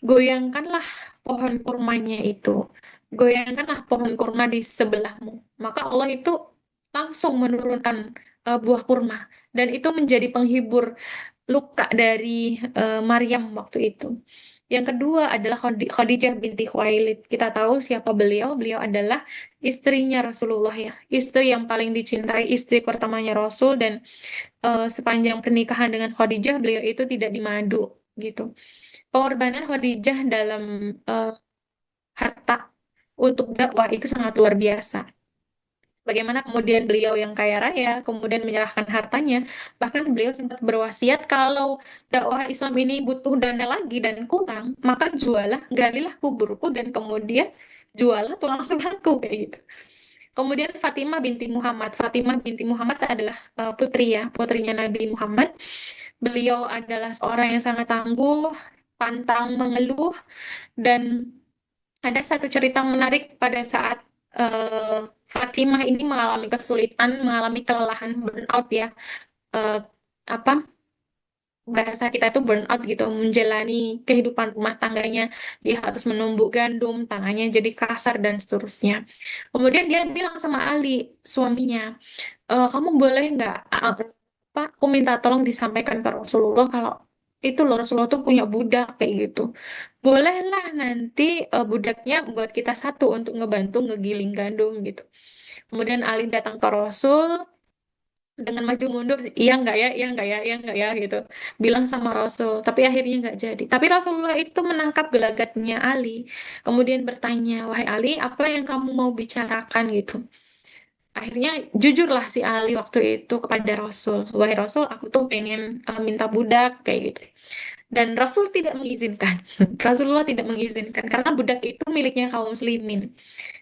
goyangkanlah pohon kurmanya itu. Goyangkanlah pohon kurma di sebelahmu. Maka Allah itu langsung menurunkan buah kurma. Dan itu menjadi penghibur luka dari Maryam waktu itu. Yang kedua adalah Khadijah binti Khuwailid. Kita tahu siapa beliau. Beliau adalah istrinya Rasulullah ya. Istri yang paling dicintai, istri pertamanya Rasul, dan sepanjang pernikahan dengan Khadijah, beliau itu tidak dimadu gitu. Pengorbanan Khadijah dalam eh, harta untuk dakwah itu sangat luar biasa. Bagaimana kemudian beliau yang kaya raya, kemudian menyerahkan hartanya, bahkan beliau sempat berwasiat kalau dakwah Islam ini butuh dana lagi dan kurang, maka jualah, galilah kuburku dan kemudian jualah tulang tulangku kayak gitu. Kemudian Fatimah binti Muhammad. Fatimah binti Muhammad adalah putri ya, putrinya Nabi Muhammad. Beliau adalah seorang yang sangat tangguh, pantang mengeluh, dan ada satu cerita menarik pada saat Fatimah ini mengalami kesulitan, mengalami kelelahan burnout ya. Eh, apa bahasa kita itu burnout gitu, menjalani kehidupan rumah tangganya, dia harus menumbuk gandum, tangannya jadi kasar dan seterusnya. Kemudian dia bilang sama Ali, suaminya, kamu boleh nggak, apa, aku minta tolong disampaikan ke Rasulullah kalau itu loh Rasulullah tuh punya budak kayak gitu. Bolehlah nanti budaknya buat kita satu untuk ngebantu ngegiling gandum gitu. Kemudian Ali datang ke Rasul dengan maju mundur, iya nggak ya, iya nggak ya, iya nggak ya gitu, bilang sama Rasul, tapi akhirnya nggak jadi. Tapi Rasulullah itu menangkap gelagatnya Ali, kemudian bertanya, wahai Ali, apa yang kamu mau bicarakan gitu. Akhirnya jujurlah si Ali waktu itu kepada Rasul, wahai Rasul, aku tuh pengen minta budak kayak gitu. Dan Rasul tidak mengizinkan. Rasulullah tidak mengizinkan karena budak itu miliknya kaum muslimin.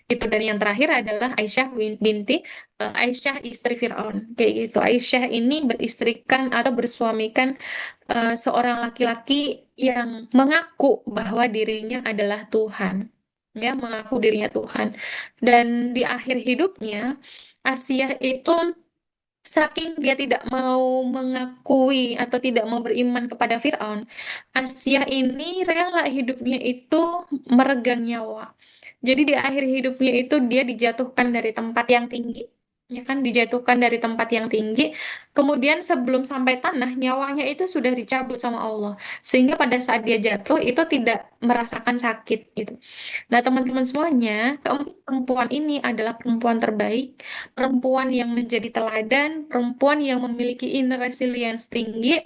Itu, dan yang terakhir adalah Aisyah binti Aisyah istri Fir'aun kayak gitu. Aisyah ini beristrikan atau bersuamikan seorang laki-laki yang mengaku bahwa dirinya adalah Tuhan, ya, mengaku dirinya Tuhan. Dan di akhir hidupnya Asia itu, saking dia tidak mau mengakui atau tidak mau beriman kepada Firaun, Asia ini rela hidupnya itu meregang nyawa. Jadi di akhir hidupnya itu dia dijatuhkan dari tempat yang tinggi, ya kan, dijatuhkan dari tempat yang tinggi. Kemudian sebelum sampai tanah, nyawanya itu sudah dicabut sama Allah, sehingga pada saat dia jatuh itu tidak merasakan sakit gitu. Nah, teman-teman semuanya, keempat perempuan ini adalah perempuan terbaik, perempuan yang menjadi teladan, perempuan yang memiliki inner resilience tinggi,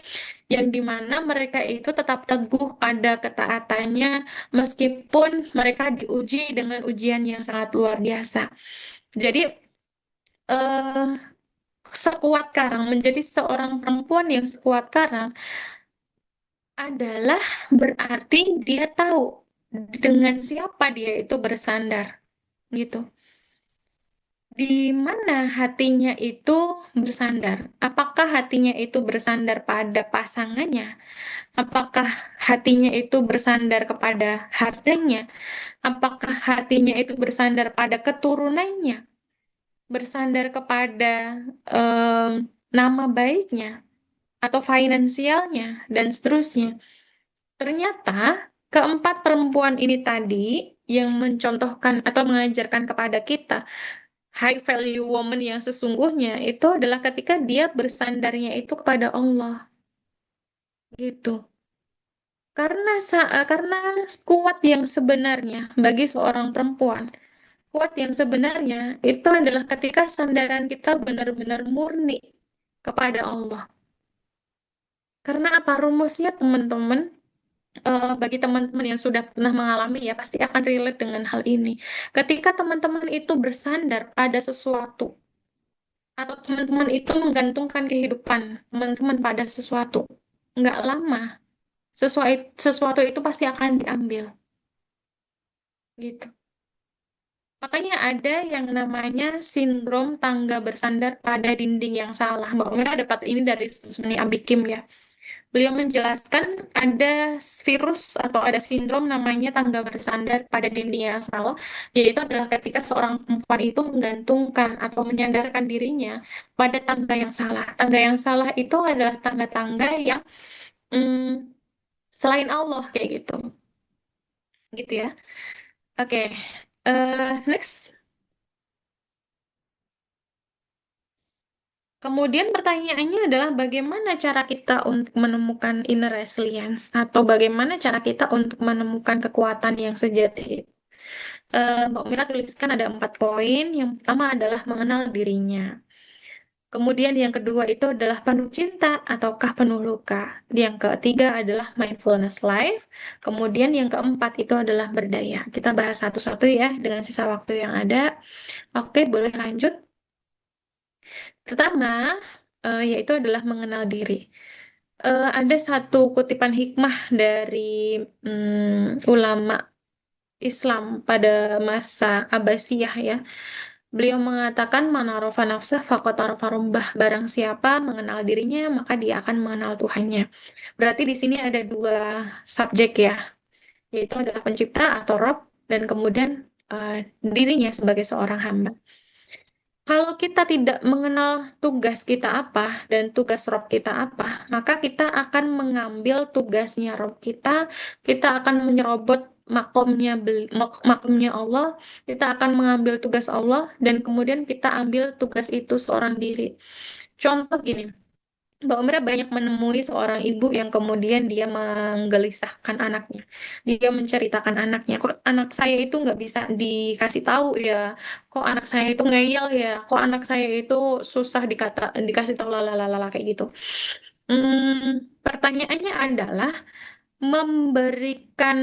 yang dimana mereka itu tetap teguh pada ketaatannya meskipun mereka diuji dengan ujian yang sangat luar biasa. Jadi, eh, sekuat karang, menjadi seorang perempuan yang sekuat karang adalah berarti dia tahu dengan siapa dia itu bersandar, gitu. Di mana hatinya itu bersandar? Apakah hatinya itu bersandar pada pasangannya? Apakah hatinya itu bersandar kepada hartanya? Apakah hatinya itu bersandar pada keturunannya? Bersandar kepada em, nama baiknya? Atau finansialnya? Dan seterusnya. Ternyata keempat perempuan ini tadi yang mencontohkan atau mengajarkan kepada kita high value woman yang sesungguhnya itu adalah ketika dia bersandarnya itu kepada Allah gitu. Karena kuat yang sebenarnya bagi seorang perempuan, kuat yang sebenarnya itu adalah ketika sandaran kita benar-benar murni kepada Allah. Karena apa rumusnya, teman-teman? Bagi teman-teman yang sudah pernah mengalami ya pasti akan relate dengan hal ini. Ketika teman-teman itu bersandar pada sesuatu atau teman-teman itu menggantungkan kehidupan teman-teman pada sesuatu, nggak lama sesuatu itu pasti akan diambil gitu. Makanya ada yang namanya sindrom tangga bersandar pada dinding yang salah. Mbak Mira dapat ini dari Susmini Abikim ya. Beliau menjelaskan ada virus atau ada sindrom namanya tangga bersandar pada dinding yang salah, yaitu adalah ketika seorang perempuan itu menggantungkan atau menyandarkan dirinya pada tangga yang salah. Tangga yang salah itu adalah tangga-tangga yang mm, selain Allah kayak gitu, gitu ya. Oke, next. Kemudian pertanyaannya adalah bagaimana cara kita untuk menemukan inner resilience atau bagaimana cara kita untuk menemukan kekuatan yang sejati. Mbak Mira tuliskan ada 4 poin. Yang pertama adalah mengenal dirinya. Kemudian yang kedua itu adalah penuh cinta ataukah penuh luka. Yang ketiga adalah mindfulness life. Kemudian yang keempat itu adalah berdaya. Kita bahas satu-satu ya dengan sisa waktu yang ada. Oke, boleh lanjut. Pertama, yaitu adalah mengenal diri. Ada satu kutipan hikmah dari ulama Islam pada masa Abbasiyah ya. Beliau mengatakan man arafa nafsah faqad arafa rabbah. Barang siapa mengenal dirinya, maka dia akan mengenal Tuhannya. Berarti di sini ada dua subjek ya, yaitu adalah pencipta atau Rabb dan kemudian dirinya sebagai seorang hamba. Kalau kita tidak mengenal tugas kita apa dan tugas Rob kita apa, maka kita akan mengambil tugasnya Rob kita, kita akan menyerobot makomnya Allah, kita akan mengambil tugas Allah dan kemudian kita ambil tugas itu seorang diri. Contoh gini, Mbak Umrah banyak menemui seorang ibu yang kemudian dia menggelisahkan anaknya. Dia menceritakan anaknya, kok anak saya itu nggak bisa dikasih tahu ya, kok anak saya itu ngeyel ya, kok anak saya itu susah dikasih tahu lalalala kayak gitu. Pertanyaannya adalah memberikan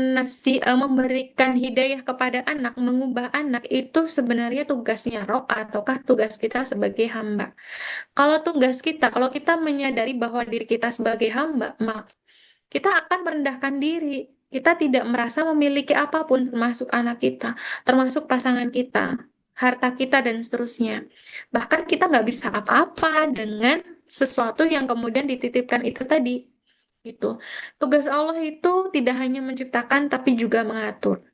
hidayah kepada anak, mengubah anak itu sebenarnya tugasnya Rob ataukah tugas kita sebagai hamba? Kalau kita menyadari bahwa diri kita sebagai hamba, maka kita akan merendahkan diri. Kita tidak merasa memiliki apapun, termasuk anak kita, termasuk pasangan kita, harta kita, dan seterusnya. Bahkan kita nggak bisa apa-apa dengan sesuatu yang kemudian dititipkan itu tadi. Gitu. Tugas Allah itu tidak hanya menciptakan, tapi juga mengatur.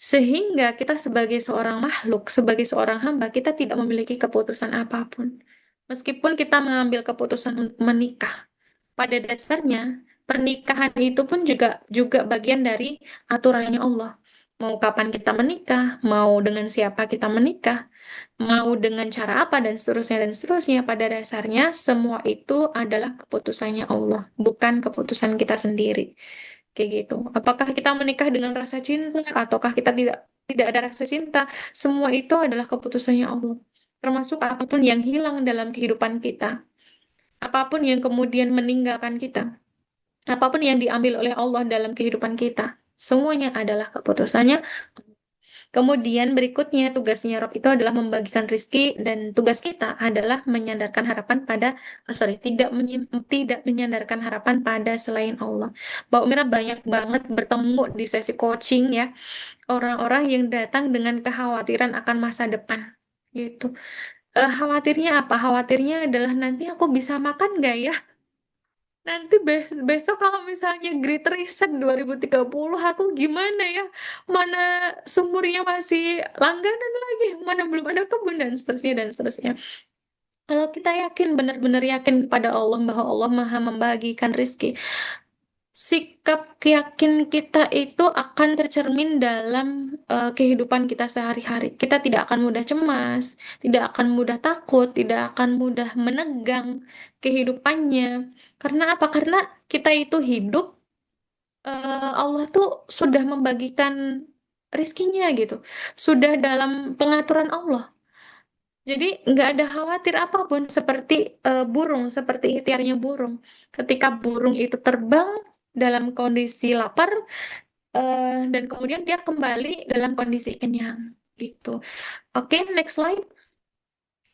Sehingga kita sebagai seorang makhluk, sebagai seorang hamba, kita tidak memiliki keputusan apapun. Meskipun kita mengambil keputusan untuk menikah, pada dasarnya pernikahan itu pun juga juga bagian dari aturannya Allah. Mau kapan kita menikah, mau dengan siapa kita menikah, mau dengan cara apa dan seterusnya, pada dasarnya semua itu adalah keputusannya Allah, bukan keputusan kita sendiri. Kayak gitu. Apakah kita menikah dengan rasa cinta ataukah kita tidak tidak ada rasa cinta? Semua itu adalah keputusannya Allah. Termasuk apapun yang hilang dalam kehidupan kita, apapun yang kemudian meninggalkan kita, apapun yang diambil oleh Allah dalam kehidupan kita, semuanya adalah keputusannya. Kemudian berikutnya tugasnya Rob itu adalah membagikan rizki dan tugas kita adalah menyandarkan harapan pada, tidak menyandarkan harapan pada selain Allah. Mbak Mira banyak banget bertemu di sesi coaching ya, orang-orang yang datang dengan kekhawatiran akan masa depan gitu. Khawatirnya apa? Khawatirnya adalah nanti aku bisa makan nggak ya? Nanti besok kalau misalnya Great Reset 2030 aku gimana ya? Mana sumurnya masih langganan lagi, mana belum ada kebun dan seterusnya dan seterusnya. Kalau kita yakin, benar-benar yakin kepada Allah bahwa Allah Maha membagikan rizki, sikap yakin kita itu akan tercermin dalam kehidupan kita sehari-hari. Kita tidak akan mudah cemas, tidak akan mudah takut, tidak akan mudah menegang kehidupannya. Karena apa? Karena kita itu hidup, Allah tuh sudah membagikan rizkinya gitu. Sudah dalam pengaturan Allah. Jadi nggak ada khawatir apapun seperti burung, seperti ikhtiarnya burung. Ketika burung itu terbang dalam kondisi lapar dan kemudian dia kembali dalam kondisi kenyang gitu. Oke, next slide.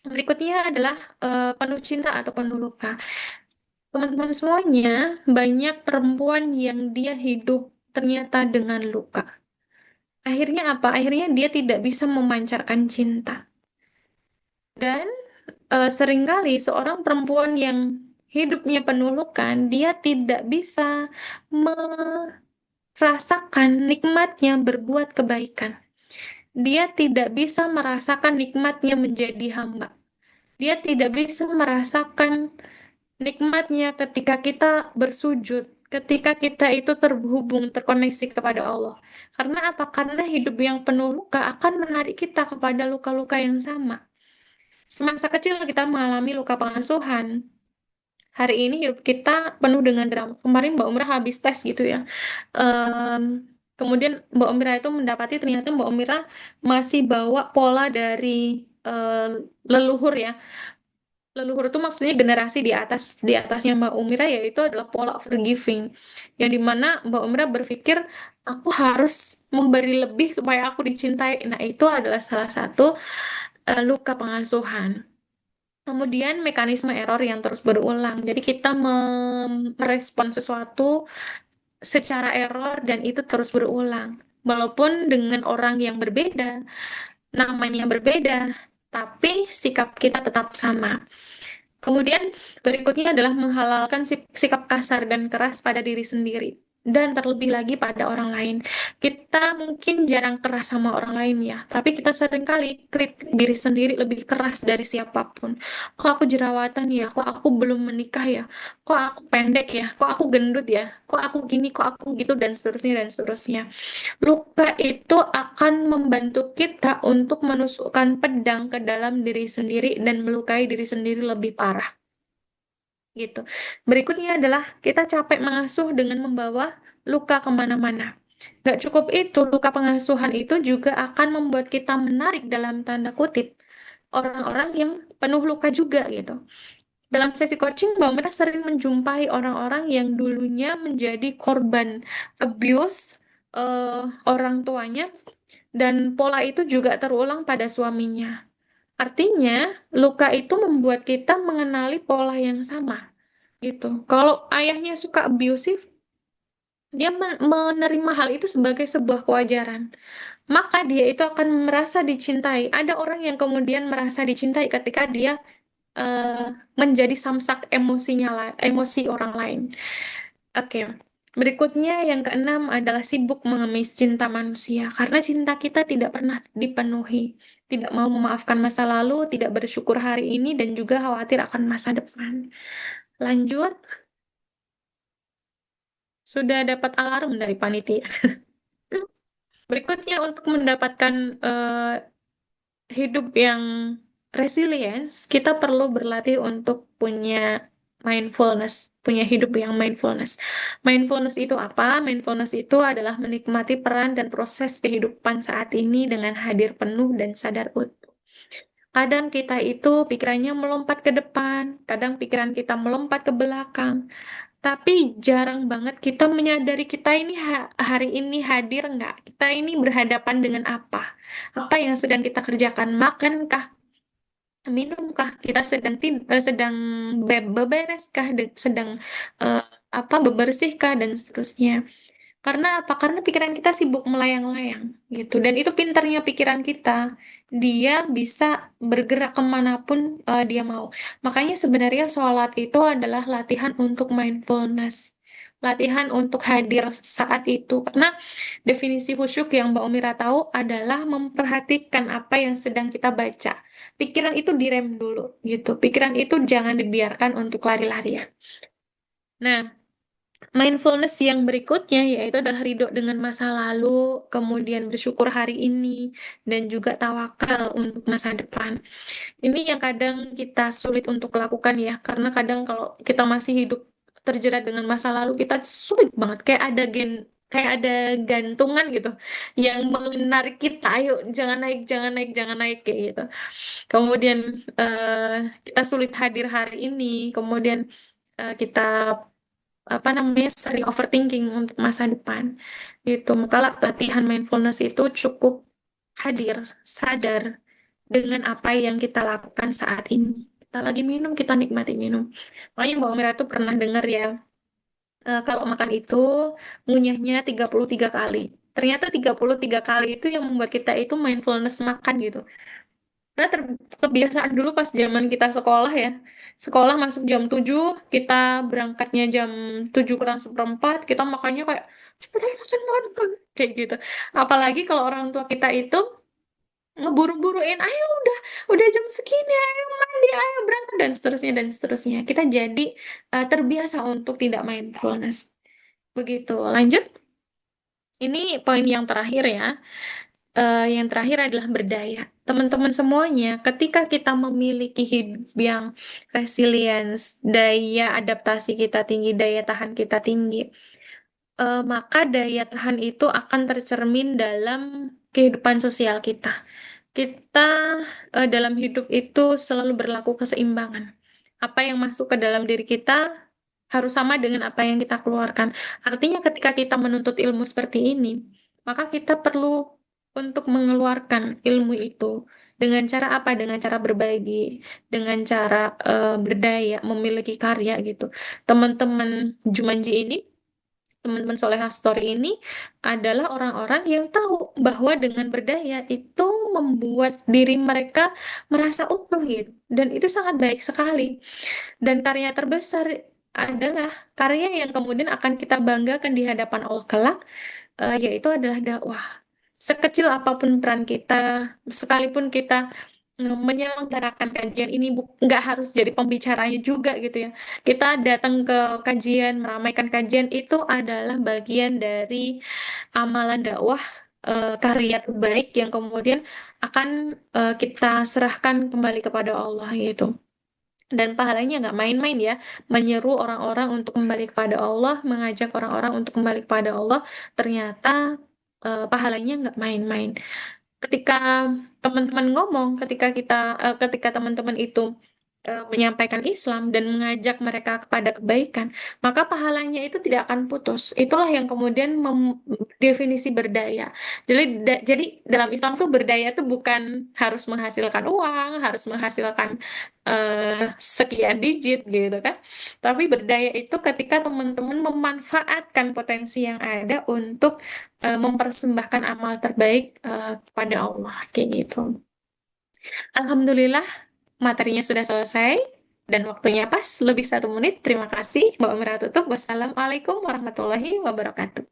Berikutnya adalah penuh cinta atau penuh luka. Teman-teman semuanya, banyak perempuan yang dia hidup ternyata dengan luka. Akhirnya apa? Akhirnya dia tidak bisa memancarkan cinta. Dan seringkali seorang perempuan yang hidupnya penuh luka, dia tidak bisa merasakan nikmatnya berbuat kebaikan. Dia tidak bisa merasakan nikmatnya menjadi hamba. Dia tidak bisa merasakan nikmatnya ketika kita bersujud, ketika kita itu terhubung, terkoneksi kepada Allah. Karena apa? Karena hidup yang penuh luka akan menarik kita kepada luka-luka yang sama. Semasa kecil kita mengalami luka pengasuhan. Hari ini hidup kita penuh dengan drama. Kemarin Mbak Umrah habis tes gitu ya. Em, Kemudian Mbak Umrah itu mendapati ternyata Mbak Umrah masih bawa pola dari leluhur ya. Leluhur itu maksudnya generasi di atasnya Mbak Umira, yaitu adalah pola forgiving, yang dimana Mbak Umira berpikir aku harus memberi lebih supaya aku dicintai. Nah, itu adalah salah satu luka pengasuhan. Kemudian mekanisme error yang terus berulang. Jadi kita merespon sesuatu secara error dan itu terus berulang. Walaupun dengan orang yang berbeda, namanya berbeda, tapi sikap kita tetap sama. Kemudian berikutnya adalah menghalalkan sikap kasar dan keras pada diri sendiri. Dan terlebih lagi pada orang lain. Kita mungkin jarang keras sama orang lain ya, tapi kita seringkali kritik diri sendiri lebih keras dari siapapun. Kok aku jerawatan ya? Kok aku belum menikah ya? Kok aku pendek ya? Kok aku gendut ya? Kok aku gini? Kok aku gitu? Dan seterusnya dan seterusnya. Luka itu akan membantu kita untuk menusukkan pedang ke dalam diri sendiri dan melukai diri sendiri lebih parah gitu. Berikutnya adalah kita capek mengasuh dengan membawa luka kemana-mana. Gak cukup itu, luka pengasuhan itu juga akan membuat kita menarik dalam tanda kutip orang-orang yang penuh luka juga gitu. Dalam sesi coaching, Mbak Mira sering menjumpai orang-orang yang dulunya menjadi korban abuse orang tuanya dan pola itu juga terulang pada suaminya. Artinya, luka itu membuat kita mengenali pola yang sama gitu. Kalau ayahnya suka abusive, dia menerima hal itu sebagai sebuah kewajaran. Maka dia itu akan merasa dicintai. Ada orang yang kemudian merasa dicintai ketika dia eh, menjadi samsak emosi orang lain. Oke. Berikutnya yang keenam adalah sibuk mengemis cinta manusia karena cinta kita tidak pernah dipenuhi. Tidak mau memaafkan masa lalu, tidak bersyukur hari ini dan juga khawatir akan masa depan. Lanjut, sudah dapat alarm dari panitia. Berikutnya untuk mendapatkan eh, hidup yang resilience, kita perlu berlatih untuk punya mindfulness, punya hidup yang mindfulness. Mindfulness itu apa? Mindfulness itu adalah menikmati peran dan proses kehidupan saat ini dengan hadir penuh dan sadar utuh. Kadang kita itu pikirannya melompat ke depan, kadang pikiran kita melompat ke belakang. Tapi jarang banget kita menyadari kita ini hari ini hadir nggak? Kita ini berhadapan dengan apa? Apa yang sedang kita kerjakan? Makankah? Minumkah? Kita sedang bebereskah? Sedang eh, apa bebersihkah dan seterusnya? Karena apa? Karena pikiran kita sibuk melayang-layang gitu. Dan itu pintarnya pikiran kita. Dia bisa bergerak kemanapun dia mau. Makanya sebenarnya sholat itu adalah latihan untuk mindfulness. Latihan untuk hadir saat itu. Karena definisi khusyuk yang Mbak Umira tahu adalah memperhatikan apa yang sedang kita baca. Pikiran itu direm dulu gitu. Pikiran itu jangan dibiarkan untuk lari-larian. Nah, mindfulness yang berikutnya yaitu adalah ridho dengan masa lalu, kemudian bersyukur hari ini, dan juga tawakal untuk masa depan. Ini yang kadang kita sulit untuk lakukan ya, karena kadang kalau kita masih hidup terjerat dengan masa lalu, kita sulit banget, kayak ada gantungan gitu yang menarik kita, ayo jangan naik, jangan naik, jangan naik kayak gitu. Kemudian kita sulit hadir hari ini, kemudian kita apa namanya sering overthinking untuk masa depan gitu. Maka latihan mindfulness itu cukup hadir, sadar dengan apa yang kita lakukan saat ini. Kita lagi minum, kita nikmati minum. Makanya Mbak Mira tuh pernah dengar ya, kalau makan itu ngunyahnya 33 kali. Ternyata 33 kali itu yang membuat kita itu mindfulness makan gitu. Karena kebiasaan dulu pas zaman kita sekolah ya. Sekolah masuk jam 7, kita berangkatnya jam 7 kurang 1/4, kita makannya kayak cepet aja makan, makan, makan. Kayak gitu. Apalagi kalau orang tua kita itu ngeburu-buruin, ayo udah jam segini, ayo mandi, ayo berangkat, dan seterusnya, dan seterusnya. Kita jadi terbiasa untuk tidak mindfulness. Begitu. Lanjut, ini poin yang terakhir ya. Yang terakhir adalah berdaya. Teman-teman semuanya, ketika kita memiliki hidup yang resilience, daya adaptasi kita tinggi, daya tahan kita tinggi, maka daya tahan itu akan tercermin dalam kehidupan sosial kita. Kita dalam hidup itu selalu berlaku keseimbangan. Apa yang masuk ke dalam diri kita harus sama dengan apa yang kita keluarkan. Artinya ketika kita menuntut ilmu seperti ini, maka kita perlu untuk mengeluarkan ilmu itu dengan cara apa? Dengan cara berbagi, dengan cara berdaya, memiliki karya gitu. Teman-teman Jumanji ini, teman-teman Soleha Story ini adalah orang-orang yang tahu bahwa dengan berdaya itu membuat diri mereka merasa utuh gitu. Dan itu sangat baik sekali. Dan karya terbesar adalah karya yang kemudian akan kita banggakan di hadapan Allah kelak, yaitu adalah dakwah. Sekecil apapun peran kita, sekalipun kita menyelenggarakan kajian ini nggak harus jadi pembicaranya juga gitu ya. Kita datang ke kajian, meramaikan kajian itu adalah bagian dari amalan dakwah, karya terbaik yang kemudian akan kita serahkan kembali kepada Allah gitu. Dan pahalanya nggak main-main ya, menyeru orang-orang untuk kembali kepada Allah, mengajak orang-orang untuk kembali kepada Allah, ternyata pahalanya nggak main-main. Ketika teman-teman ngomong, ketika teman-teman itu menyampaikan Islam dan mengajak mereka kepada kebaikan, maka pahalanya itu tidak akan putus. Itulah yang kemudian definisi berdaya. Jadi dalam Islam tuh berdaya tuh bukan harus menghasilkan uang, harus menghasilkan sekian digit gitu kan. Tapi berdaya itu ketika teman-teman memanfaatkan potensi yang ada untuk mempersembahkan amal terbaik kepada Allah kayak gitu. Alhamdulillah materinya sudah selesai dan waktunya pas lebih 1 menit. Terima kasih. Mbak Mira tutup. Wassalamualaikum warahmatullahi wabarakatuh.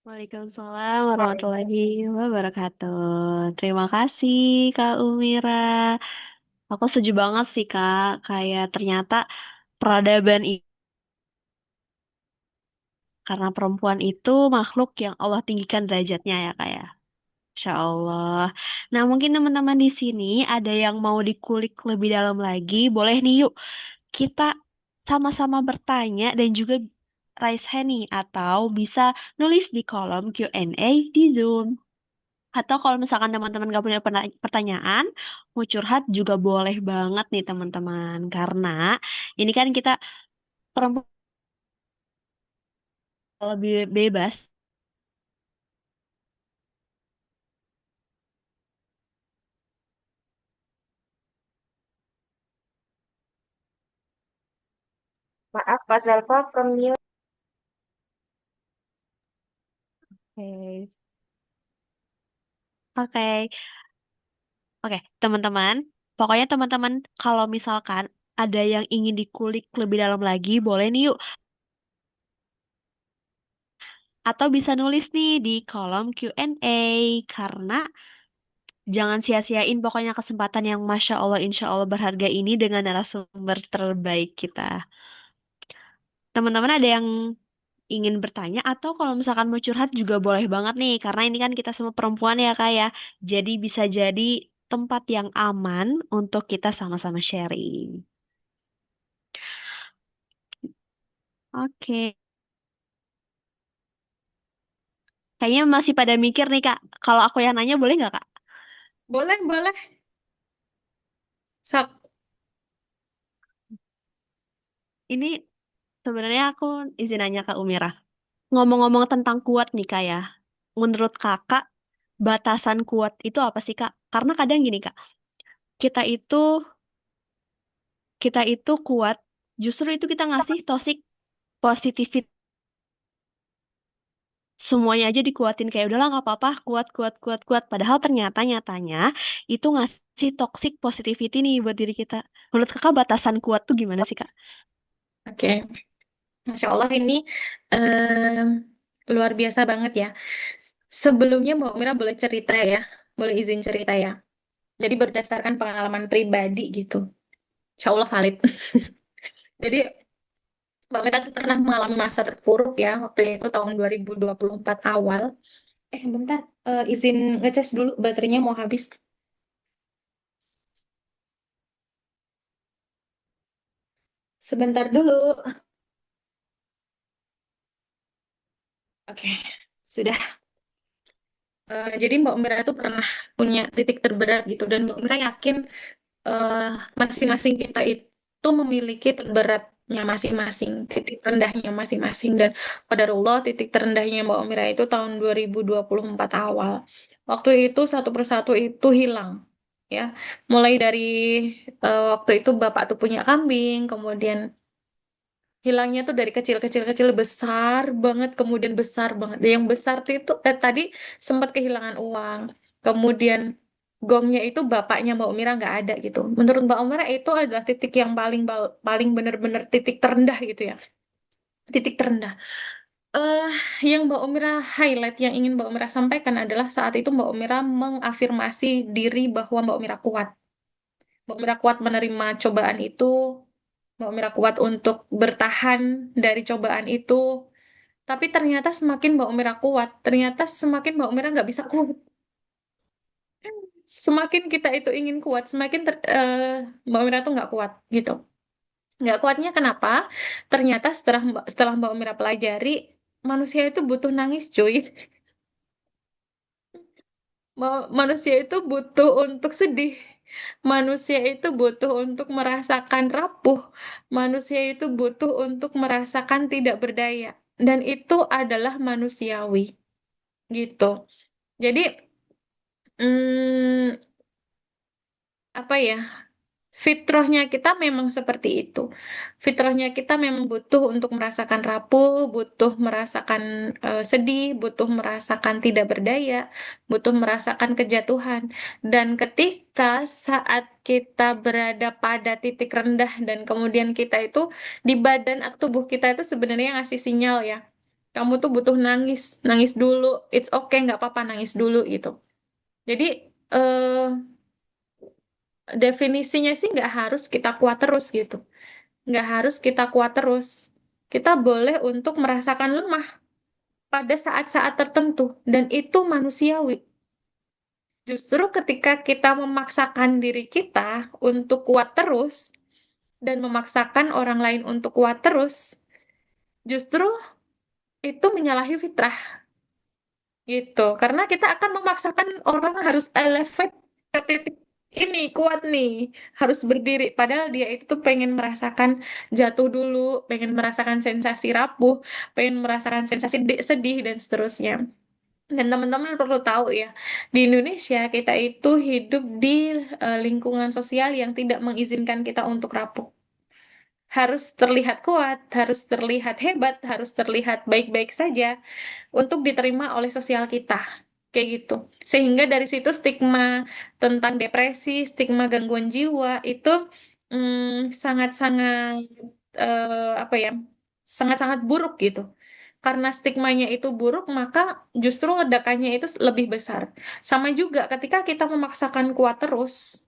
Waalaikumsalam warahmatullahi wabarakatuh. Terima kasih Kak Umira. Aku setuju banget sih Kak. Kayak ternyata peradaban karena perempuan itu makhluk yang Allah tinggikan derajatnya ya Kak ya. Insya Allah. Nah mungkin teman-teman di sini ada yang mau dikulik lebih dalam lagi. Boleh nih yuk kita sama-sama bertanya dan juga raise hand nih. Atau bisa nulis di kolom Q&A di Zoom. Atau kalau misalkan teman-teman gak punya pertanyaan, mau curhat juga boleh banget nih teman-teman. Karena ini kan kita perempuan lebih bebas. Maaf, Kak Zalfa, ke-mute. Oke. Oke. Oke, teman-teman. Pokoknya teman-teman kalau misalkan ada yang ingin dikulik lebih dalam lagi, boleh nih yuk. Atau bisa nulis nih di kolom Q&A. Karena jangan sia-siain pokoknya kesempatan yang Masya Allah, Insya Allah berharga ini dengan narasumber terbaik kita. Teman-teman ada yang ingin bertanya atau kalau misalkan mau curhat juga boleh banget nih. Karena ini kan kita semua perempuan ya Kak ya. Jadi bisa jadi tempat yang aman untuk kita sama-sama sharing. Oke. Kayaknya masih pada mikir nih Kak. Kalau aku yang nanya boleh nggak Kak? Boleh, boleh. Sok. Ini sebenarnya aku izin nanya Kak Umira. Ngomong-ngomong tentang kuat nih Kak ya. Menurut Kakak, batasan kuat itu apa sih Kak? Karena kadang gini Kak, kita itu kita itu kuat, justru itu kita ngasih toxic positivity semuanya aja dikuatin kayak udahlah nggak apa-apa kuat kuat kuat kuat padahal ternyata nyatanya itu ngasih toxic positivity nih buat diri kita. Menurut Kakak batasan kuat tuh gimana sih Kak? Oke. Masya Allah ini em, luar biasa banget ya. Sebelumnya Mbak Mira boleh cerita ya. Boleh izin cerita ya. Jadi berdasarkan pengalaman pribadi gitu. Insya Allah valid. Jadi Mbak Mira tuh pernah mengalami masa terpuruk ya. Waktu itu tahun 2024 awal. Bentar. Izin ngecas dulu baterainya mau habis. Sebentar dulu. Oke. Sudah. Jadi Mbak Mira itu pernah punya titik terberat gitu. Dan Mbak Mira yakin eh, masing-masing kita itu memiliki terberatnya masing-masing, titik rendahnya masing-masing. Dan qadarullah titik terendahnya Mbak Mira itu tahun 2024 awal. Waktu itu satu persatu itu hilang. Ya, mulai dari waktu itu bapak tuh punya kambing, kemudian hilangnya tuh dari kecil-kecil besar banget, kemudian besar banget. Yang besar tuh itu tadi sempat kehilangan uang. Kemudian gongnya itu bapaknya Mbak Umira nggak ada gitu. Menurut Mbak Umira itu adalah titik yang paling benar-benar titik terendah gitu ya. Titik terendah. eh yang Mbak Umira highlight, yang ingin Mbak Umira sampaikan adalah saat itu Mbak Umira mengafirmasi diri bahwa Mbak Umira kuat. Mbak Umira kuat menerima cobaan itu. Mbak Umira kuat untuk bertahan dari cobaan itu. Tapi ternyata semakin Mbak Umira kuat, ternyata semakin Mbak Umira nggak bisa kuat. Semakin kita itu ingin kuat, semakin Mbak Umira tuh nggak kuat gitu. Nggak kuatnya kenapa? Ternyata setelah Mbak Umira pelajari, manusia itu butuh nangis, cuy. Manusia itu butuh untuk sedih. Manusia itu butuh untuk merasakan rapuh. Manusia itu butuh untuk merasakan tidak berdaya. Dan itu adalah manusiawi, gitu. Jadi, hmm, apa ya? Fitrahnya kita memang seperti itu. Fitrahnya kita memang butuh untuk merasakan rapuh, butuh merasakan sedih, butuh merasakan tidak berdaya, butuh merasakan kejatuhan. Dan ketika saat kita berada pada titik rendah dan kemudian kita itu di badan atau tubuh kita itu sebenarnya ngasih sinyal ya. Kamu tuh butuh nangis, nangis dulu. It's okay, nggak apa-apa nangis dulu gitu. Jadi eh definisinya sih nggak harus kita kuat terus gitu. Nggak harus kita kuat terus. Kita boleh untuk merasakan lemah pada saat-saat tertentu. Dan itu manusiawi. Justru ketika kita memaksakan diri kita untuk kuat terus, dan memaksakan orang lain untuk kuat terus, justru itu menyalahi fitrah. Gitu. Karena kita akan memaksakan orang harus elevate ke titik ini, kuat nih, harus berdiri. Padahal dia itu tuh pengen merasakan jatuh dulu, pengen merasakan sensasi rapuh, pengen merasakan sensasi sedih, dan seterusnya. Dan teman-teman perlu tahu ya, di Indonesia kita itu hidup di lingkungan sosial yang tidak mengizinkan kita untuk rapuh. Harus terlihat kuat, harus terlihat hebat, harus terlihat baik-baik saja untuk diterima oleh sosial kita. Kayak gitu. Sehingga dari situ stigma tentang depresi, stigma gangguan jiwa itu sangat-sangat apa ya? Sangat-sangat buruk gitu. Karena stigmanya itu buruk, maka justru ledakannya itu lebih besar. Sama juga ketika kita memaksakan kuat, harus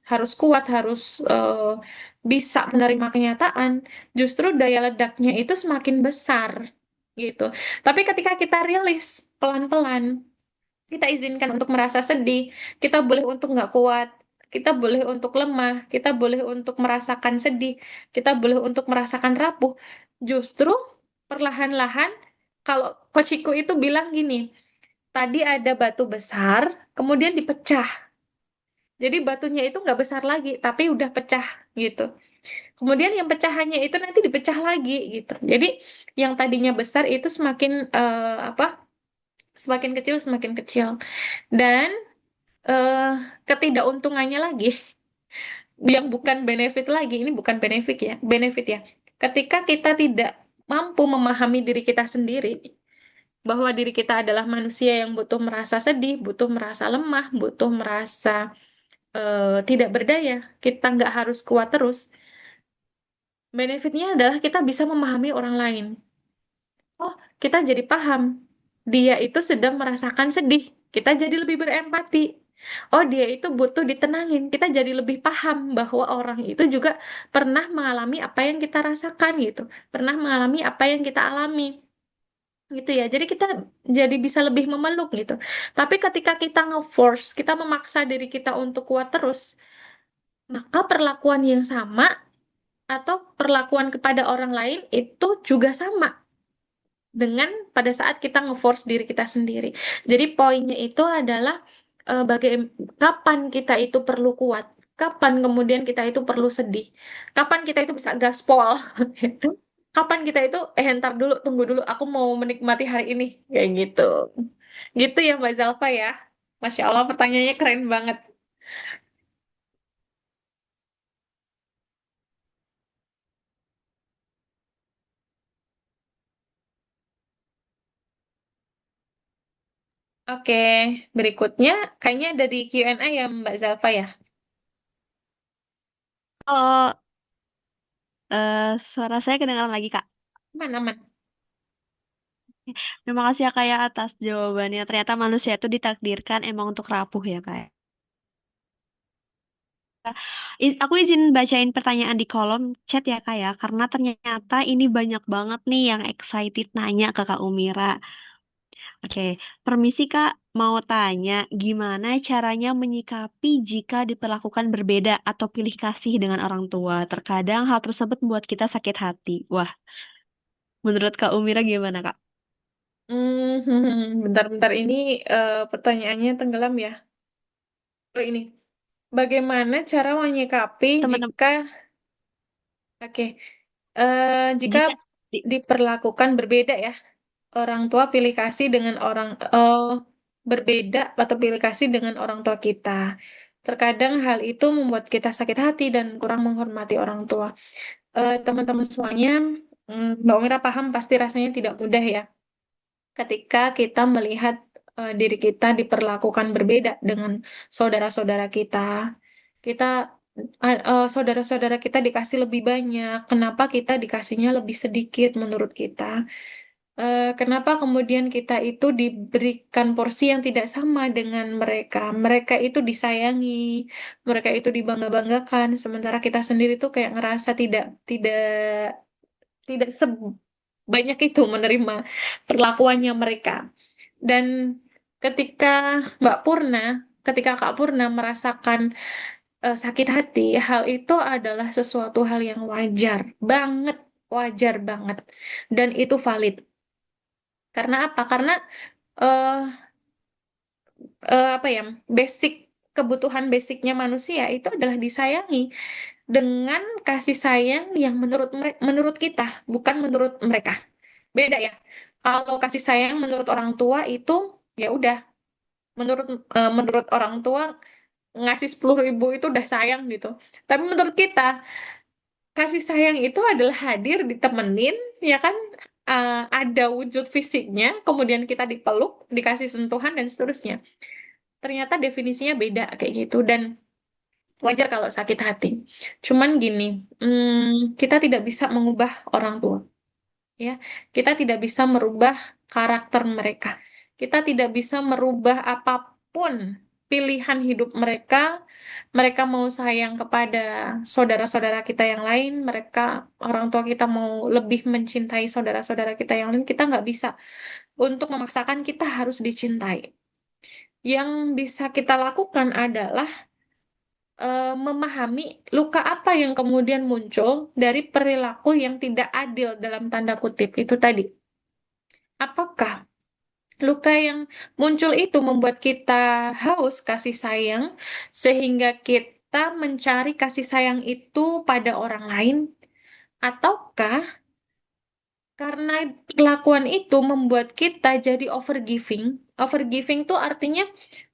bisa menerima kenyataan, justru daya ledaknya itu semakin besar gitu. Tapi ketika kita rilis pelan-pelan, kita izinkan untuk merasa sedih, kita boleh untuk nggak kuat, kita boleh untuk lemah, kita boleh untuk merasakan sedih, kita boleh untuk merasakan rapuh. Justru perlahan-lahan, kalau Coachiko itu bilang gini, tadi ada batu besar, kemudian dipecah. Jadi batunya itu nggak besar lagi, tapi udah pecah gitu. Kemudian yang pecahannya itu nanti dipecah lagi gitu. Jadi yang tadinya besar itu semakin apa? Semakin kecil, semakin kecil. Dan eh, ketidakuntungannya lagi, yang bukan benefit lagi, ini bukan benefit ya. Ketika kita tidak mampu memahami diri kita sendiri, bahwa diri kita adalah manusia yang butuh merasa sedih, butuh merasa lemah, butuh merasa tidak berdaya, kita nggak harus kuat terus. Benefitnya adalah kita bisa memahami orang lain. Oh, kita jadi paham. Dia itu sedang merasakan sedih. Kita jadi lebih berempati. Oh, dia itu butuh ditenangin. Kita jadi lebih paham bahwa orang itu juga pernah mengalami apa yang kita rasakan gitu. Pernah mengalami apa yang kita alami. Gitu ya. Jadi kita jadi bisa lebih memeluk gitu. Tapi ketika kita nge-force, kita memaksa diri kita untuk kuat terus, maka perlakuan yang sama atau perlakuan kepada orang lain itu juga sama dengan pada saat kita nge-force diri kita sendiri. Jadi poinnya itu adalah kapan kita itu perlu kuat, kapan kemudian kita itu perlu sedih, kapan kita itu bisa gaspol, kapan kita itu ntar dulu, tunggu dulu, aku mau menikmati hari ini, kayak gitu. Gitu ya Mbak Zalfa ya. Masya Allah pertanyaannya keren banget. Oke, berikutnya kayaknya dari Q&A ya Mbak Zalfa ya. Oh, suara saya kedengaran lagi, Kak. Aman-aman. Terima kasih ya, Kak, ya, atas jawabannya. Ternyata manusia itu ditakdirkan emang untuk rapuh ya, Kak. Aku izin bacain pertanyaan di kolom chat ya, Kak, ya. Karena ternyata ini banyak banget nih yang excited nanya ke Kak Umira. Oke, permisi Kak, mau tanya gimana caranya menyikapi jika diperlakukan berbeda atau pilih kasih dengan orang tua? Terkadang hal tersebut membuat kita sakit hati. Wah, menurut Kak Umira gimana Kak? Bentar-bentar ini pertanyaannya tenggelam ya. Oh ini, bagaimana cara menyikapi Teman-teman, jika, oke, jika jika di- diperlakukan berbeda ya, orang tua pilih kasih dengan orang berbeda atau pilih kasih dengan orang tua kita. Terkadang hal itu membuat kita sakit hati dan kurang menghormati orang tua. Teman-teman semuanya, Mbak Mira paham pasti rasanya tidak mudah ya ketika kita melihat diri kita diperlakukan berbeda dengan saudara-saudara kita. Kita saudara-saudara kita dikasih lebih banyak, kenapa kita dikasihnya lebih sedikit menurut kita? Kenapa kemudian kita itu diberikan porsi yang tidak sama dengan mereka? Mereka itu disayangi, mereka itu dibangga-banggakan, sementara kita sendiri tuh kayak ngerasa tidak tidak tidak sebanyak itu menerima perlakuannya mereka. Dan ketika Mbak Purna, ketika Kak Purna merasakan sakit hati, hal itu adalah sesuatu hal yang wajar banget, dan itu valid. Karena apa? Karena eh apa ya, basic kebutuhan basicnya manusia itu adalah disayangi dengan kasih sayang yang menurut kita, bukan menurut mereka. Beda ya. Kalau kasih sayang menurut orang tua itu ya udah, menurut menurut orang tua ngasih 10.000 itu udah sayang gitu. Tapi menurut kita kasih sayang itu adalah hadir ditemenin, ya kan, ada wujud fisiknya, kemudian kita dipeluk, dikasih sentuhan dan seterusnya. Ternyata definisinya beda kayak gitu, dan wajar kalau sakit hati. Cuman gini, kita tidak bisa mengubah orang tua, ya. Kita tidak bisa merubah karakter mereka. Kita tidak bisa merubah apapun pilihan hidup mereka. Mereka mau sayang kepada saudara-saudara kita yang lain, mereka orang tua kita mau lebih mencintai saudara-saudara kita yang lain, kita nggak bisa untuk memaksakan kita harus dicintai. Yang bisa kita lakukan adalah memahami luka apa yang kemudian muncul dari perilaku yang tidak adil dalam tanda kutip itu tadi. Apakah luka yang muncul itu membuat kita haus kasih sayang sehingga kita mencari kasih sayang itu pada orang lain? Ataukah karena perlakuan itu membuat kita jadi overgiving? Overgiving tuh artinya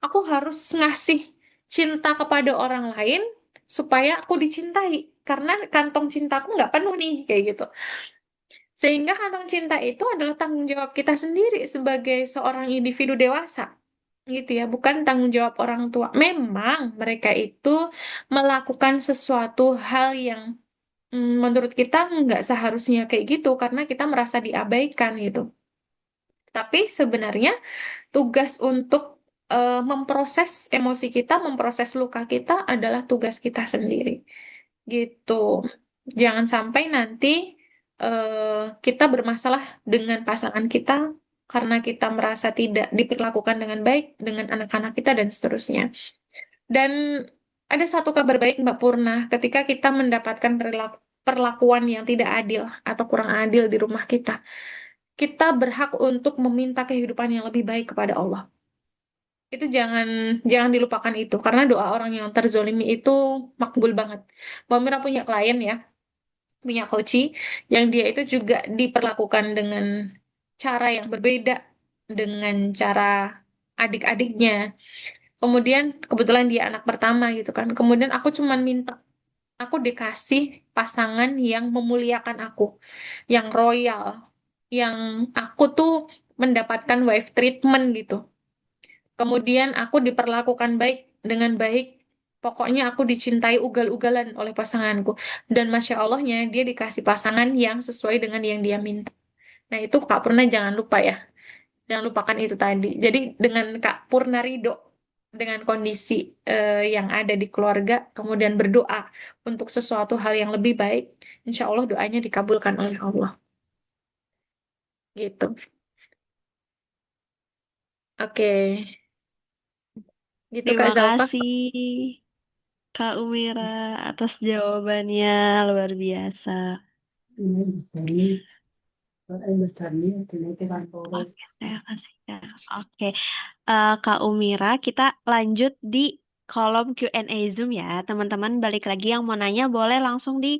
aku harus ngasih cinta kepada orang lain supaya aku dicintai. Karena kantong cintaku nggak penuh nih, kayak gitu. Sehingga kantong cinta itu adalah tanggung jawab kita sendiri sebagai seorang individu dewasa. Gitu ya, bukan tanggung jawab orang tua. Memang mereka itu melakukan sesuatu hal yang menurut kita nggak seharusnya kayak gitu karena kita merasa diabaikan gitu. Tapi sebenarnya tugas untuk memproses emosi kita, memproses luka kita adalah tugas kita sendiri. Gitu. Jangan sampai nanti kita bermasalah dengan pasangan kita karena kita merasa tidak diperlakukan dengan baik dengan anak-anak kita dan seterusnya. Dan ada satu kabar baik Mbak Purna, ketika kita mendapatkan perlakuan yang tidak adil atau kurang adil di rumah kita berhak untuk meminta kehidupan yang lebih baik kepada Allah. Itu jangan jangan dilupakan itu, karena doa orang yang terzolimi itu makbul banget. Mbak Mira punya klien ya, punya coach yang dia itu juga diperlakukan dengan cara yang berbeda dengan cara adik-adiknya. Kemudian kebetulan dia anak pertama gitu kan. Kemudian aku cuman minta aku dikasih pasangan yang memuliakan aku, yang royal, yang aku tuh mendapatkan wife treatment gitu. Kemudian aku diperlakukan baik dengan baik. Pokoknya aku dicintai ugal-ugalan oleh pasanganku. Dan Masya Allahnya dia dikasih pasangan yang sesuai dengan yang dia minta. Nah itu Kak Purna jangan lupa ya. Jangan lupakan itu tadi. Jadi dengan Kak Purna ridho dengan kondisi yang ada di keluarga, kemudian berdoa untuk sesuatu hal yang lebih baik, insya Allah doanya dikabulkan oleh Allah. Gitu. Oke, gitu Kak Terima Zalfa. kasih Kak Umira atas jawabannya luar biasa. Oke, saya kasih ya. Oke, Kak Umira, kita lanjut di kolom Q&A Zoom ya. Teman-teman balik lagi yang mau nanya boleh langsung di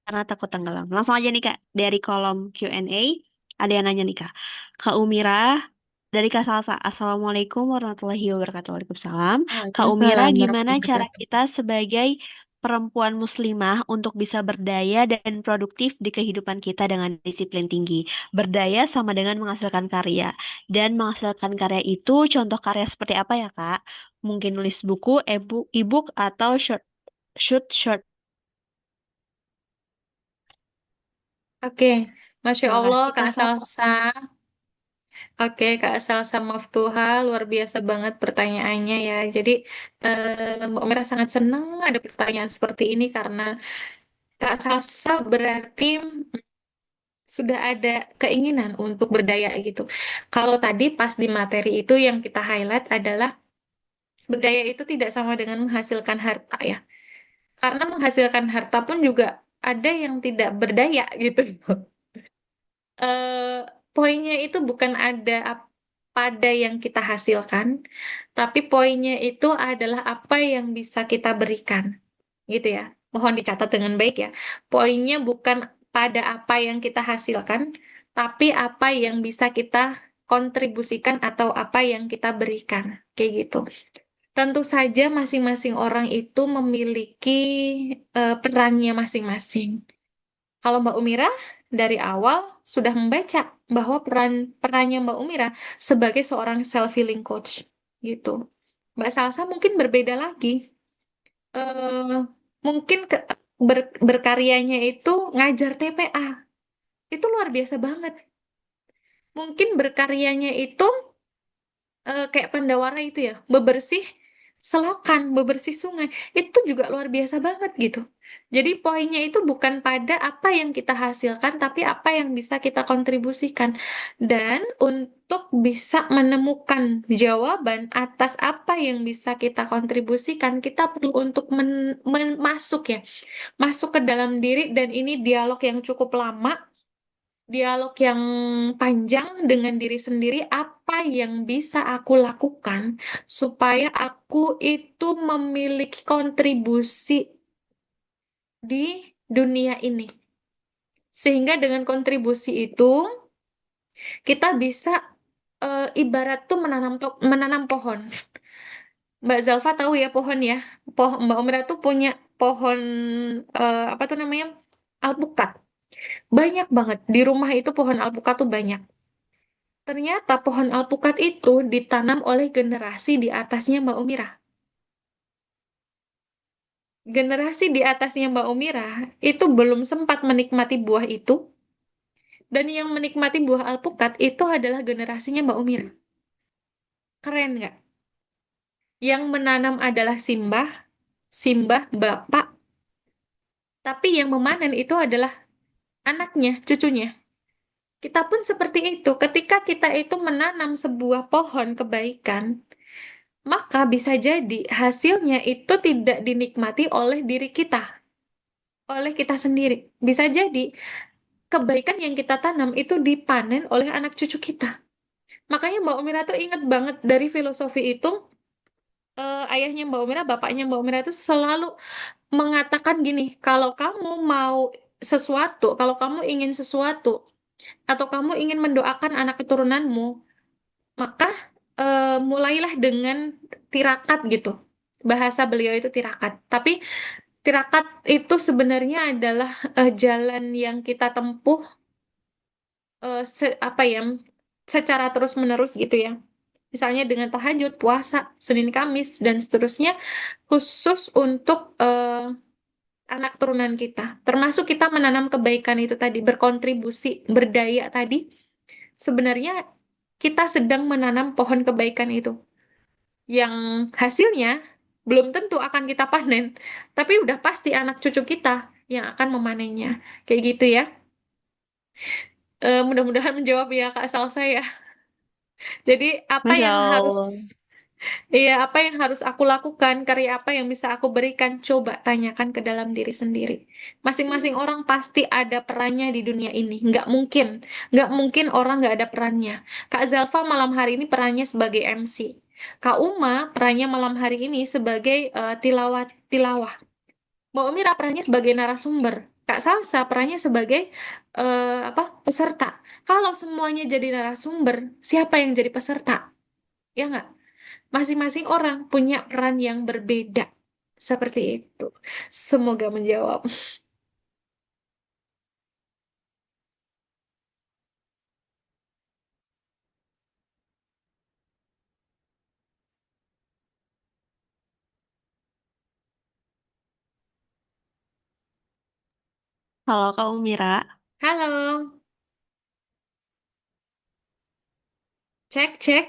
karena takut tenggelam. Langsung aja nih Kak, dari kolom Q&A ada yang nanya nih Kak. Kak Umira, dari Kak Salsa, Assalamualaikum warahmatullahi wabarakatuh. Waalaikumsalam. Kak Umira, Waalaikumsalam gimana warahmatullahi cara wabarakatuh. kita sebagai perempuan muslimah untuk bisa berdaya dan produktif di kehidupan kita dengan disiplin tinggi? Berdaya sama dengan menghasilkan karya. Dan menghasilkan karya itu contoh karya seperti apa ya Kak? Mungkin nulis buku, e-book, atau short. Oke, Masya Terima Allah kasih Kak Kak Salsa. Salsa. Oke, Kak Salsa Maftuha, luar biasa banget pertanyaannya ya. Jadi, Mbak Mira sangat senang ada pertanyaan seperti ini karena Kak Salsa berarti sudah ada keinginan untuk berdaya gitu. Kalau tadi pas di materi itu yang kita highlight adalah berdaya itu tidak sama dengan menghasilkan harta ya. Karena menghasilkan harta pun juga ada yang tidak berdaya gitu. eh Poinnya itu bukan ada pada yang kita hasilkan, tapi poinnya itu adalah apa yang bisa kita berikan, gitu ya. Mohon dicatat dengan baik ya. Poinnya bukan pada apa yang kita hasilkan, tapi apa yang bisa kita kontribusikan atau apa yang kita berikan, kayak gitu. Tentu saja masing-masing orang itu memiliki perannya masing-masing. Kalau Mbak Umira dari awal sudah membaca bahwa perannya Mbak Umira sebagai seorang self-healing coach gitu. Mbak Salsa mungkin berbeda lagi. eh Mungkin berkaryanya itu ngajar TPA. Itu luar biasa banget. Mungkin berkaryanya itu kayak Pandawara itu ya, bebersih selokan, bebersih sungai, itu juga luar biasa banget gitu. Jadi poinnya itu bukan pada apa yang kita hasilkan, tapi apa yang bisa kita kontribusikan. Dan untuk bisa menemukan jawaban atas apa yang bisa kita kontribusikan, kita perlu untuk masuk ya, masuk ke dalam diri dan ini dialog yang cukup lama, dialog yang panjang dengan diri sendiri, apa yang bisa aku lakukan supaya aku itu memiliki kontribusi di dunia ini. Sehingga dengan kontribusi itu kita bisa ibarat tuh menanam pohon. Mbak Zalfa tahu ya pohon ya. Mbak Umira tuh punya pohon apa tuh namanya? Alpukat. Banyak banget di rumah itu pohon alpukat tuh banyak. Ternyata pohon alpukat itu ditanam oleh generasi di atasnya Mbak Umira. Generasi di atasnya Mbak Umira itu belum sempat menikmati buah itu, dan yang menikmati buah alpukat itu adalah generasinya Mbak Umira. Keren nggak? Yang menanam adalah Simbah, Simbah bapak, tapi yang memanen itu adalah anaknya, cucunya. Kita pun seperti itu. Ketika kita itu menanam sebuah pohon kebaikan, maka bisa jadi hasilnya itu tidak dinikmati oleh diri kita, oleh kita sendiri. Bisa jadi kebaikan yang kita tanam itu dipanen oleh anak cucu kita. Makanya Mbak Umira tuh ingat banget dari filosofi itu, ayahnya Mbak Umira, bapaknya Mbak Umira itu selalu mengatakan gini, kalau kamu mau sesuatu, kalau kamu ingin sesuatu, atau kamu ingin mendoakan anak keturunanmu, maka mulailah dengan tirakat gitu. Bahasa beliau itu tirakat. Tapi tirakat itu sebenarnya adalah jalan yang kita tempuh apa ya secara terus-menerus gitu ya. Misalnya dengan tahajud, puasa, Senin, Kamis, dan seterusnya, khusus untuk anak turunan kita. Termasuk kita menanam kebaikan itu tadi, berkontribusi, berdaya tadi. Sebenarnya kita sedang menanam pohon kebaikan itu. Yang hasilnya belum tentu akan kita panen, tapi udah pasti anak cucu kita yang akan memanennya. Kayak gitu ya. Mudah-mudahan menjawab ya Kak Salsa ya. Jadi apa Masya yang harus Allah. Iya, apa yang harus aku lakukan, karya apa yang bisa aku berikan, coba tanyakan ke dalam diri sendiri. Masing-masing orang pasti ada perannya di dunia ini. Nggak mungkin orang nggak ada perannya. Kak Zalfa malam hari ini perannya sebagai MC. Kak Uma perannya malam hari ini sebagai tilawah. Mbak Umira perannya sebagai narasumber. Kak Salsa perannya sebagai peserta. Kalau semuanya jadi narasumber, siapa yang jadi peserta? Ya nggak? Masing-masing orang punya peran yang berbeda. Seperti itu. Semoga menjawab. Kalau kamu Mira, Halo, cek cek.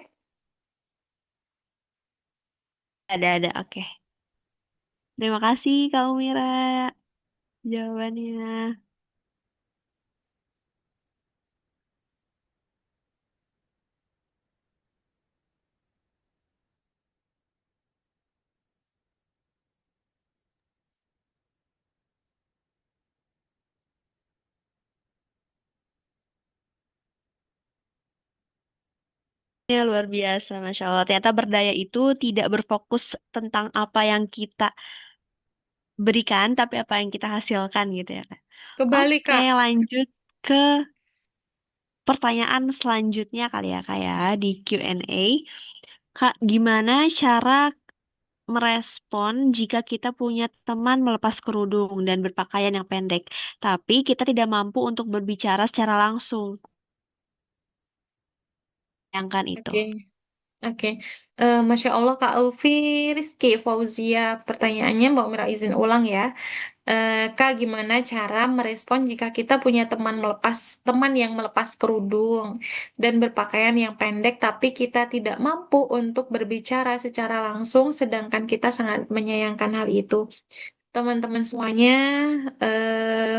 ada, oke. Terima kasih kamu Mira jawabannya. Ya, luar biasa, Masya Allah. Ternyata berdaya itu tidak berfokus tentang apa yang kita berikan, tapi apa yang kita hasilkan gitu ya, Kak. Kebalik, Oke, Kak. lanjut ke pertanyaan selanjutnya kali ya, Kak ya, di Q&A. Kak, gimana cara merespon jika kita punya teman melepas kerudung dan berpakaian yang pendek, tapi kita tidak mampu untuk berbicara secara langsung? Bayangkan itu. Oke, oke. Masya Allah, Kak Ulfi Rizky Fauzia. Pertanyaannya, Mbak Mira izin ulang ya. Kak, gimana cara merespon jika kita punya teman yang melepas kerudung dan berpakaian yang pendek, tapi kita tidak mampu untuk berbicara secara langsung, sedangkan kita sangat menyayangkan hal itu. Teman-teman semuanya,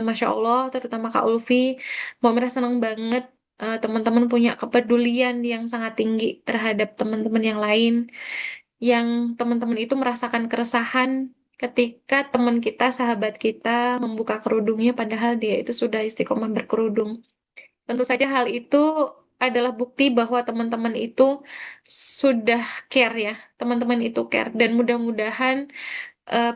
Masya Allah, terutama Kak Ulfi, Mbak Mira senang banget teman-teman punya kepedulian yang sangat tinggi terhadap teman-teman yang lain, yang teman-teman itu merasakan keresahan ketika teman kita, sahabat kita membuka kerudungnya padahal dia itu sudah istiqomah berkerudung. Tentu saja hal itu adalah bukti bahwa teman-teman itu sudah care ya, teman-teman itu care dan mudah-mudahan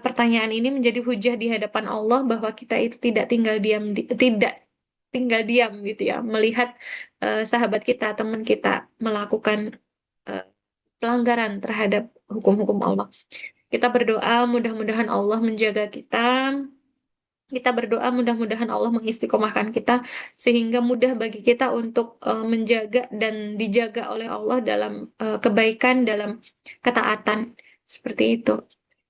pertanyaan ini menjadi hujah di hadapan Allah bahwa kita itu tidak tinggal diam gitu ya melihat sahabat kita, teman kita melakukan eh, pelanggaran terhadap hukum-hukum Allah. Kita berdoa mudah-mudahan Allah menjaga kita. Kita berdoa mudah-mudahan Allah mengistiqomahkan kita sehingga mudah bagi kita untuk menjaga dan dijaga oleh Allah dalam kebaikan, dalam ketaatan. Seperti itu.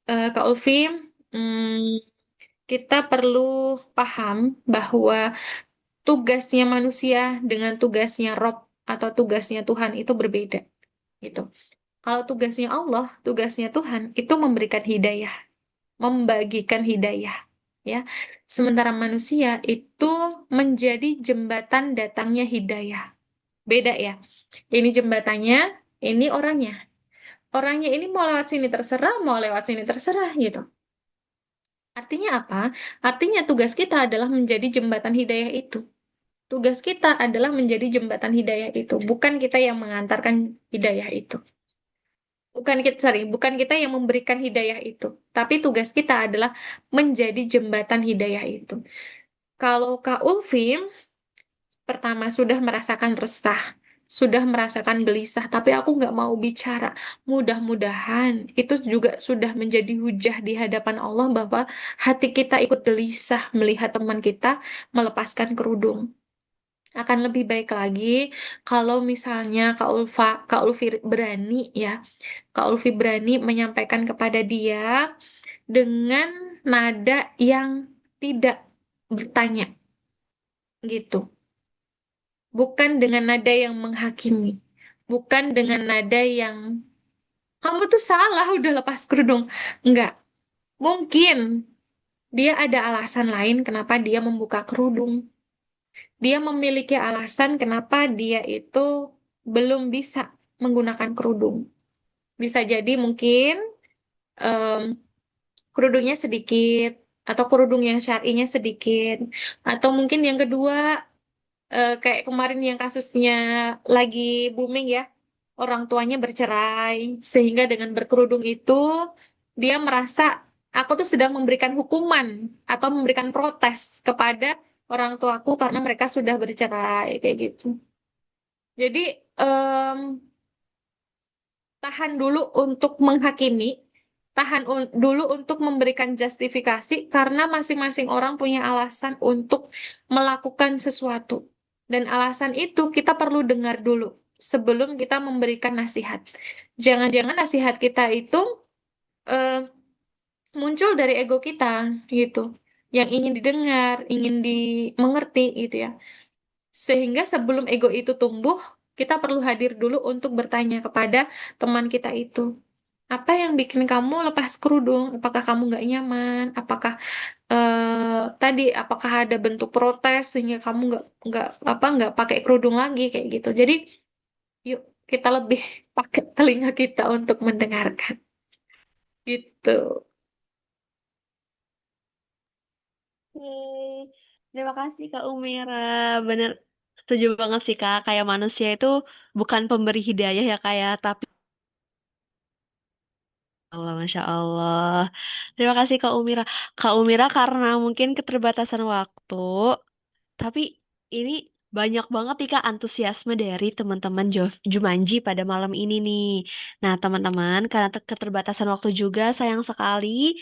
Kak Ulfi, hmm, kita perlu paham bahwa tugasnya manusia dengan tugasnya Rob atau tugasnya Tuhan itu berbeda. Gitu. Kalau tugasnya Allah, tugasnya Tuhan itu memberikan hidayah, membagikan hidayah, ya. Sementara manusia itu menjadi jembatan datangnya hidayah. Beda ya. Ini jembatannya, ini orangnya. Orangnya ini mau lewat sini terserah, mau lewat sini terserah gitu. Artinya apa? Artinya tugas kita adalah menjadi jembatan hidayah itu. Tugas kita adalah menjadi jembatan hidayah itu, bukan kita yang mengantarkan hidayah itu. Bukan kita yang memberikan hidayah itu, tapi tugas kita adalah menjadi jembatan hidayah itu. Kalau Kak Ulfi pertama sudah merasakan resah, sudah merasakan gelisah, tapi aku nggak mau bicara. Mudah-mudahan itu juga sudah menjadi hujah di hadapan Allah bahwa hati kita ikut gelisah melihat teman kita melepaskan kerudung. Akan lebih baik lagi kalau misalnya Kak Ulfi berani ya, Kak Ulfi berani menyampaikan kepada dia dengan nada yang tidak bertanya gitu. Bukan dengan nada yang menghakimi. Bukan dengan nada yang kamu tuh salah udah lepas kerudung. Enggak. Mungkin dia ada alasan lain kenapa dia membuka kerudung. Dia memiliki alasan kenapa dia itu belum bisa menggunakan kerudung. Bisa jadi mungkin em, kerudungnya sedikit, atau kerudung yang syar'inya sedikit, atau mungkin yang kedua kayak kemarin yang kasusnya lagi booming ya, orang tuanya bercerai, sehingga dengan berkerudung itu dia merasa aku tuh sedang memberikan hukuman atau memberikan protes kepada orang tuaku karena mereka sudah bercerai kayak gitu. Jadi em, tahan dulu untuk menghakimi, dulu untuk memberikan justifikasi karena masing-masing orang punya alasan untuk melakukan sesuatu. Dan alasan itu kita perlu dengar dulu sebelum kita memberikan nasihat. Jangan-jangan nasihat kita itu eh, muncul dari ego kita gitu, yang ingin didengar, ingin dimengerti gitu ya. Sehingga sebelum ego itu tumbuh, kita perlu hadir dulu untuk bertanya kepada teman kita itu. Apa yang bikin kamu lepas kerudung? Apakah kamu nggak nyaman? Apakah ada bentuk protes sehingga kamu nggak pakai kerudung lagi kayak gitu. Jadi yuk kita lebih pakai telinga kita untuk mendengarkan gitu. Yeay. Terima kasih Kak Umira. Bener, setuju banget sih Kak. Kayak manusia itu bukan pemberi hidayah ya Kak ya, tapi Allah, Masya Allah. Terima kasih Kak Umira. Kak Umira karena mungkin keterbatasan waktu, tapi ini banyak banget nih Kak antusiasme dari teman-teman Jumanji pada malam ini nih. Nah teman-teman, karena keterbatasan waktu juga sayang sekali,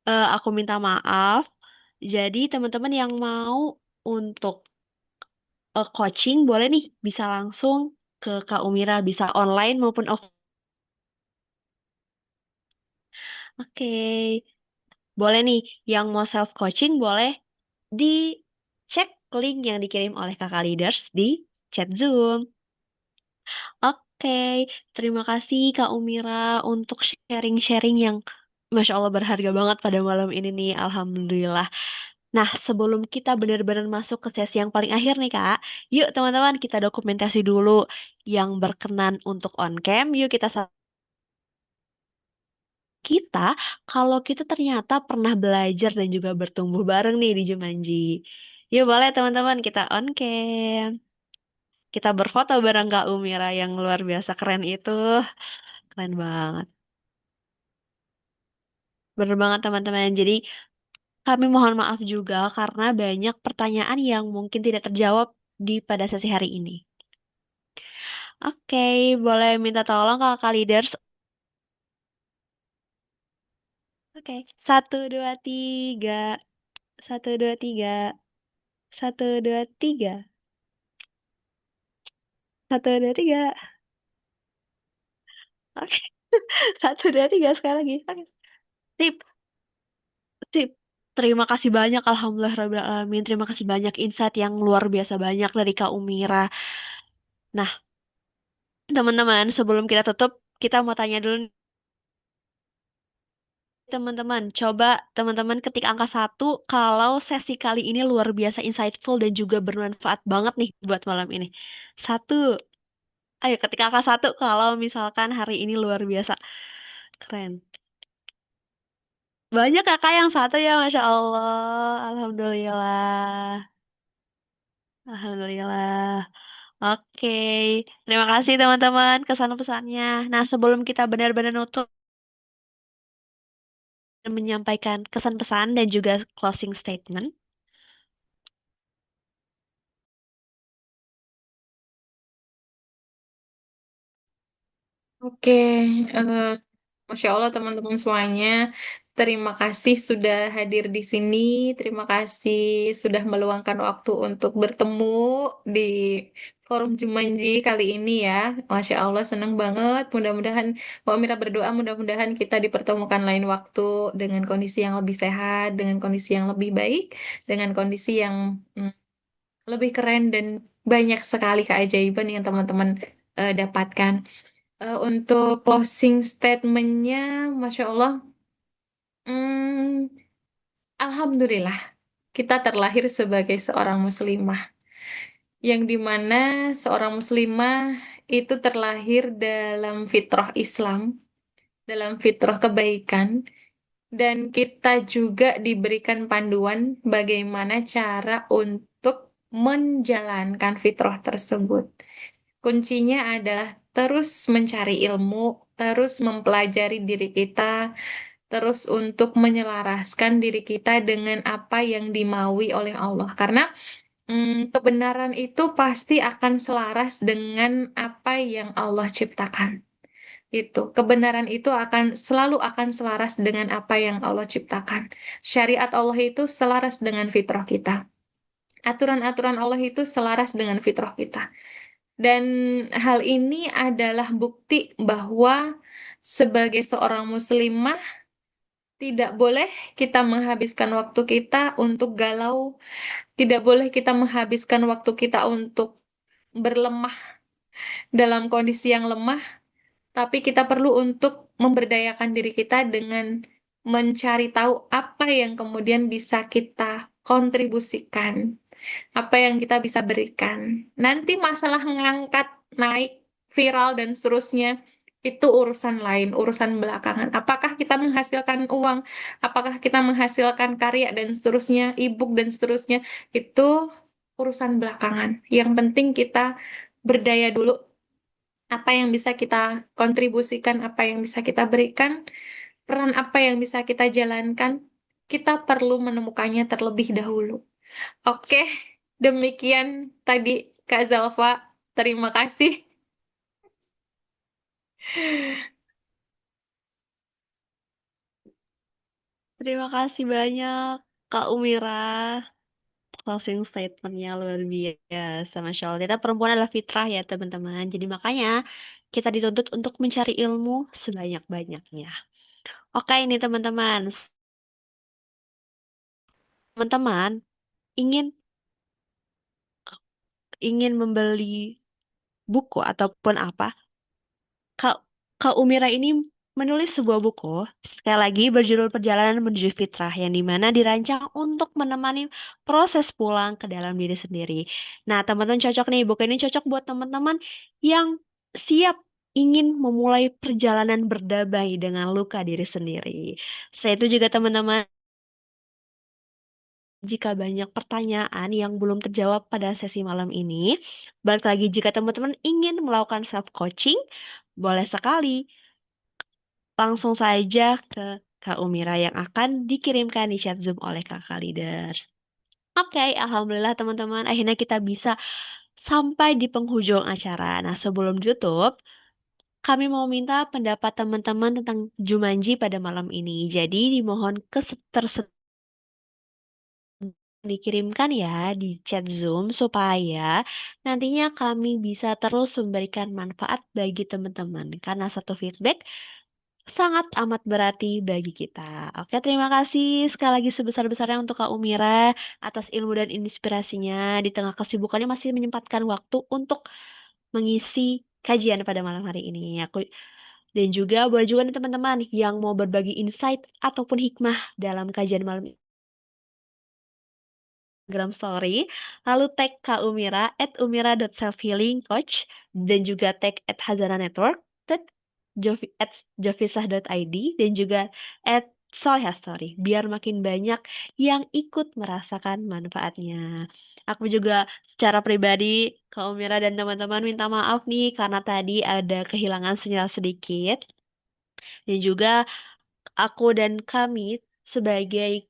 aku minta maaf. Jadi teman-teman yang mau untuk coaching boleh nih bisa langsung ke Kak Umira, bisa online maupun off. Oke, boleh nih yang mau self coaching boleh dicek link yang dikirim oleh Kakak Leaders di chat Zoom. Oke, terima kasih Kak Umira untuk sharing-sharing yang Masya Allah berharga banget pada malam ini nih, Alhamdulillah. Nah, sebelum kita benar-benar masuk ke sesi yang paling akhir nih Kak, yuk teman-teman kita dokumentasi dulu yang berkenan untuk on cam. Yuk kita kalau kita ternyata pernah belajar dan juga bertumbuh bareng nih di Jumanji. Yuk boleh teman-teman kita on cam. Kita berfoto bareng Kak Umira yang luar biasa keren itu. Keren banget. Bener banget teman-teman. Jadi kami mohon maaf juga karena banyak pertanyaan yang mungkin tidak terjawab di pada sesi hari ini. Oke, boleh minta tolong Kakak Leaders. Oke, satu, dua, tiga. Satu, dua, tiga. Satu, dua, tiga. Satu, dua, tiga. Oke, satu, dua, tiga sekali lagi. Oke, sip, sip. Terima kasih banyak, Alhamdulillah Rabbil Alamin. Terima kasih banyak insight yang luar biasa banyak dari Kak Umira. Nah, teman-teman, sebelum kita tutup, kita mau tanya dulu nih, teman-teman. Coba teman-teman ketik angka satu kalau sesi kali ini luar biasa insightful dan juga bermanfaat banget nih buat malam ini. Satu. Ayo ketik angka satu kalau misalkan hari ini luar biasa. Keren. Banyak kakak yang satu ya, Masya Allah. Alhamdulillah. Alhamdulillah. Oke, terima kasih teman-teman kesan pesannya. Nah, sebelum kita benar-benar nutup dan menyampaikan kesan pesan dan juga closing statement. Oke, eh, Masya Allah teman-teman semuanya. Terima kasih sudah hadir di sini. Terima kasih sudah meluangkan waktu untuk bertemu di forum Jumanji kali ini ya. Masya Allah, senang banget. Mudah-mudahan, Mbak Mira berdoa mudah-mudahan kita dipertemukan lain waktu dengan kondisi yang lebih sehat, dengan kondisi yang lebih baik, dengan kondisi yang lebih keren dan banyak sekali keajaiban yang teman-teman dapatkan. Untuk closing statementnya, Masya Allah, hmm, Alhamdulillah, kita terlahir sebagai seorang muslimah, yang dimana seorang muslimah itu terlahir dalam fitrah Islam, dalam fitrah kebaikan, dan kita juga diberikan panduan bagaimana cara untuk menjalankan fitrah tersebut. Kuncinya adalah terus mencari ilmu, terus mempelajari diri kita, terus untuk menyelaraskan diri kita dengan apa yang dimaui oleh Allah. Karena kebenaran itu pasti akan selaras dengan apa yang Allah ciptakan. Itu, kebenaran itu selalu akan selaras dengan apa yang Allah ciptakan. Syariat Allah itu selaras dengan fitrah kita. Aturan-aturan Allah itu selaras dengan fitrah kita. Dan hal ini adalah bukti bahwa sebagai seorang muslimah tidak boleh kita menghabiskan waktu kita untuk galau, tidak boleh kita menghabiskan waktu kita untuk berlemah dalam kondisi yang lemah, tapi kita perlu untuk memberdayakan diri kita dengan mencari tahu apa yang kemudian bisa kita kontribusikan, apa yang kita bisa berikan. Nanti masalah ngangkat, naik, viral, dan seterusnya, itu urusan lain, urusan belakangan. Apakah kita menghasilkan uang, apakah kita menghasilkan karya, dan seterusnya, e-book, dan seterusnya, itu urusan belakangan. Yang penting kita berdaya dulu, apa yang bisa kita kontribusikan, apa yang bisa kita berikan, peran apa yang bisa kita jalankan, kita perlu menemukannya terlebih dahulu. Oke, demikian tadi Kak Zalfa. Terima kasih. Terima kasih banyak Kak Umira. Closing statementnya luar biasa. Masya Allah. Kita perempuan adalah fitrah ya teman-teman. Jadi makanya kita dituntut untuk mencari ilmu sebanyak-banyaknya. Oke ini teman-teman. Teman-teman ingin ingin membeli buku ataupun apa, Kak, Kak Umira ini menulis sebuah buku, sekali lagi berjudul Perjalanan Menuju Fitrah, yang dimana dirancang untuk menemani proses pulang ke dalam diri sendiri. Nah, teman-teman cocok nih, buku ini cocok buat teman-teman yang siap ingin memulai perjalanan berdamai dengan luka diri sendiri. Saya itu juga teman-teman, jika banyak pertanyaan yang belum terjawab pada sesi malam ini, balik lagi jika teman-teman ingin melakukan self-coaching, boleh sekali langsung saja ke Kak Umira yang akan dikirimkan di chat Zoom oleh Kakak Leaders. Oke, alhamdulillah teman-teman, akhirnya kita bisa sampai di penghujung acara. Nah, sebelum ditutup, kami mau minta pendapat teman-teman tentang Jumanji pada malam ini. Jadi, dimohon dikirimkan ya di chat Zoom supaya nantinya kami bisa terus memberikan manfaat bagi teman-teman. Karena satu feedback sangat amat berarti bagi kita. Oke, terima kasih sekali lagi sebesar-besarnya untuk Kak Umira atas ilmu dan inspirasinya di tengah kesibukannya masih menyempatkan waktu untuk mengisi kajian pada malam hari ini. Aku dan juga boleh juga nih teman-teman yang mau berbagi insight ataupun hikmah dalam kajian malam Instagram Story, lalu tag Kak Umira @umira.selfhealingcoach dan juga tag @hazana network, tag @jofisah.id dan juga @solehastori biar makin banyak yang ikut merasakan manfaatnya. Aku juga secara pribadi Kak Umira dan teman-teman minta maaf nih karena tadi ada kehilangan sinyal sedikit dan juga aku dan kami sebagai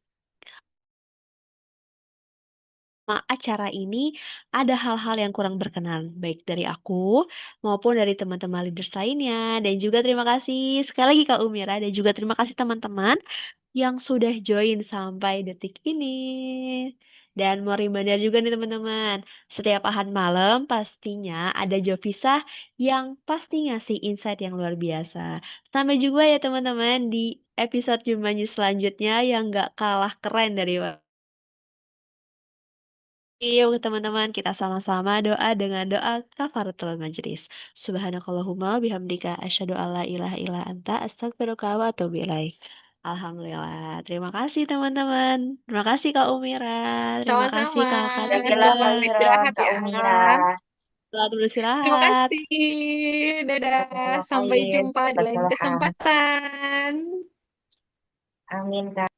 acara ini ada hal-hal yang kurang berkenan, baik dari aku maupun dari teman-teman leaders lainnya. Dan juga terima kasih sekali lagi Kak Umira, dan juga terima kasih teman-teman yang sudah join sampai detik ini. Dan mau reminder juga nih teman-teman, setiap ahad malam pastinya ada Jovisa yang pasti ngasih insight yang luar biasa. Sampai juga ya teman-teman di episode Jumanji selanjutnya yang gak kalah keren dari Yuk teman-teman kita sama-sama doa dengan doa kafaratul majlis. Subhanakallahumma bihamdika asyhadu alla ilaha illa anta astaghfiruka wa atubu ilaik. Alhamdulillah. Terima kasih teman-teman. Terima kasih Kak Umira. Terima kasih Sama-sama. Kak Jazakallah Khadijah. Selamat khairan istirahat Kak ya. Umira. Selamat Terima beristirahat. kasih. Dadah. Jazakallah Sampai khair. jumpa di Sobat lain Solehah. kesempatan. Amin Kak.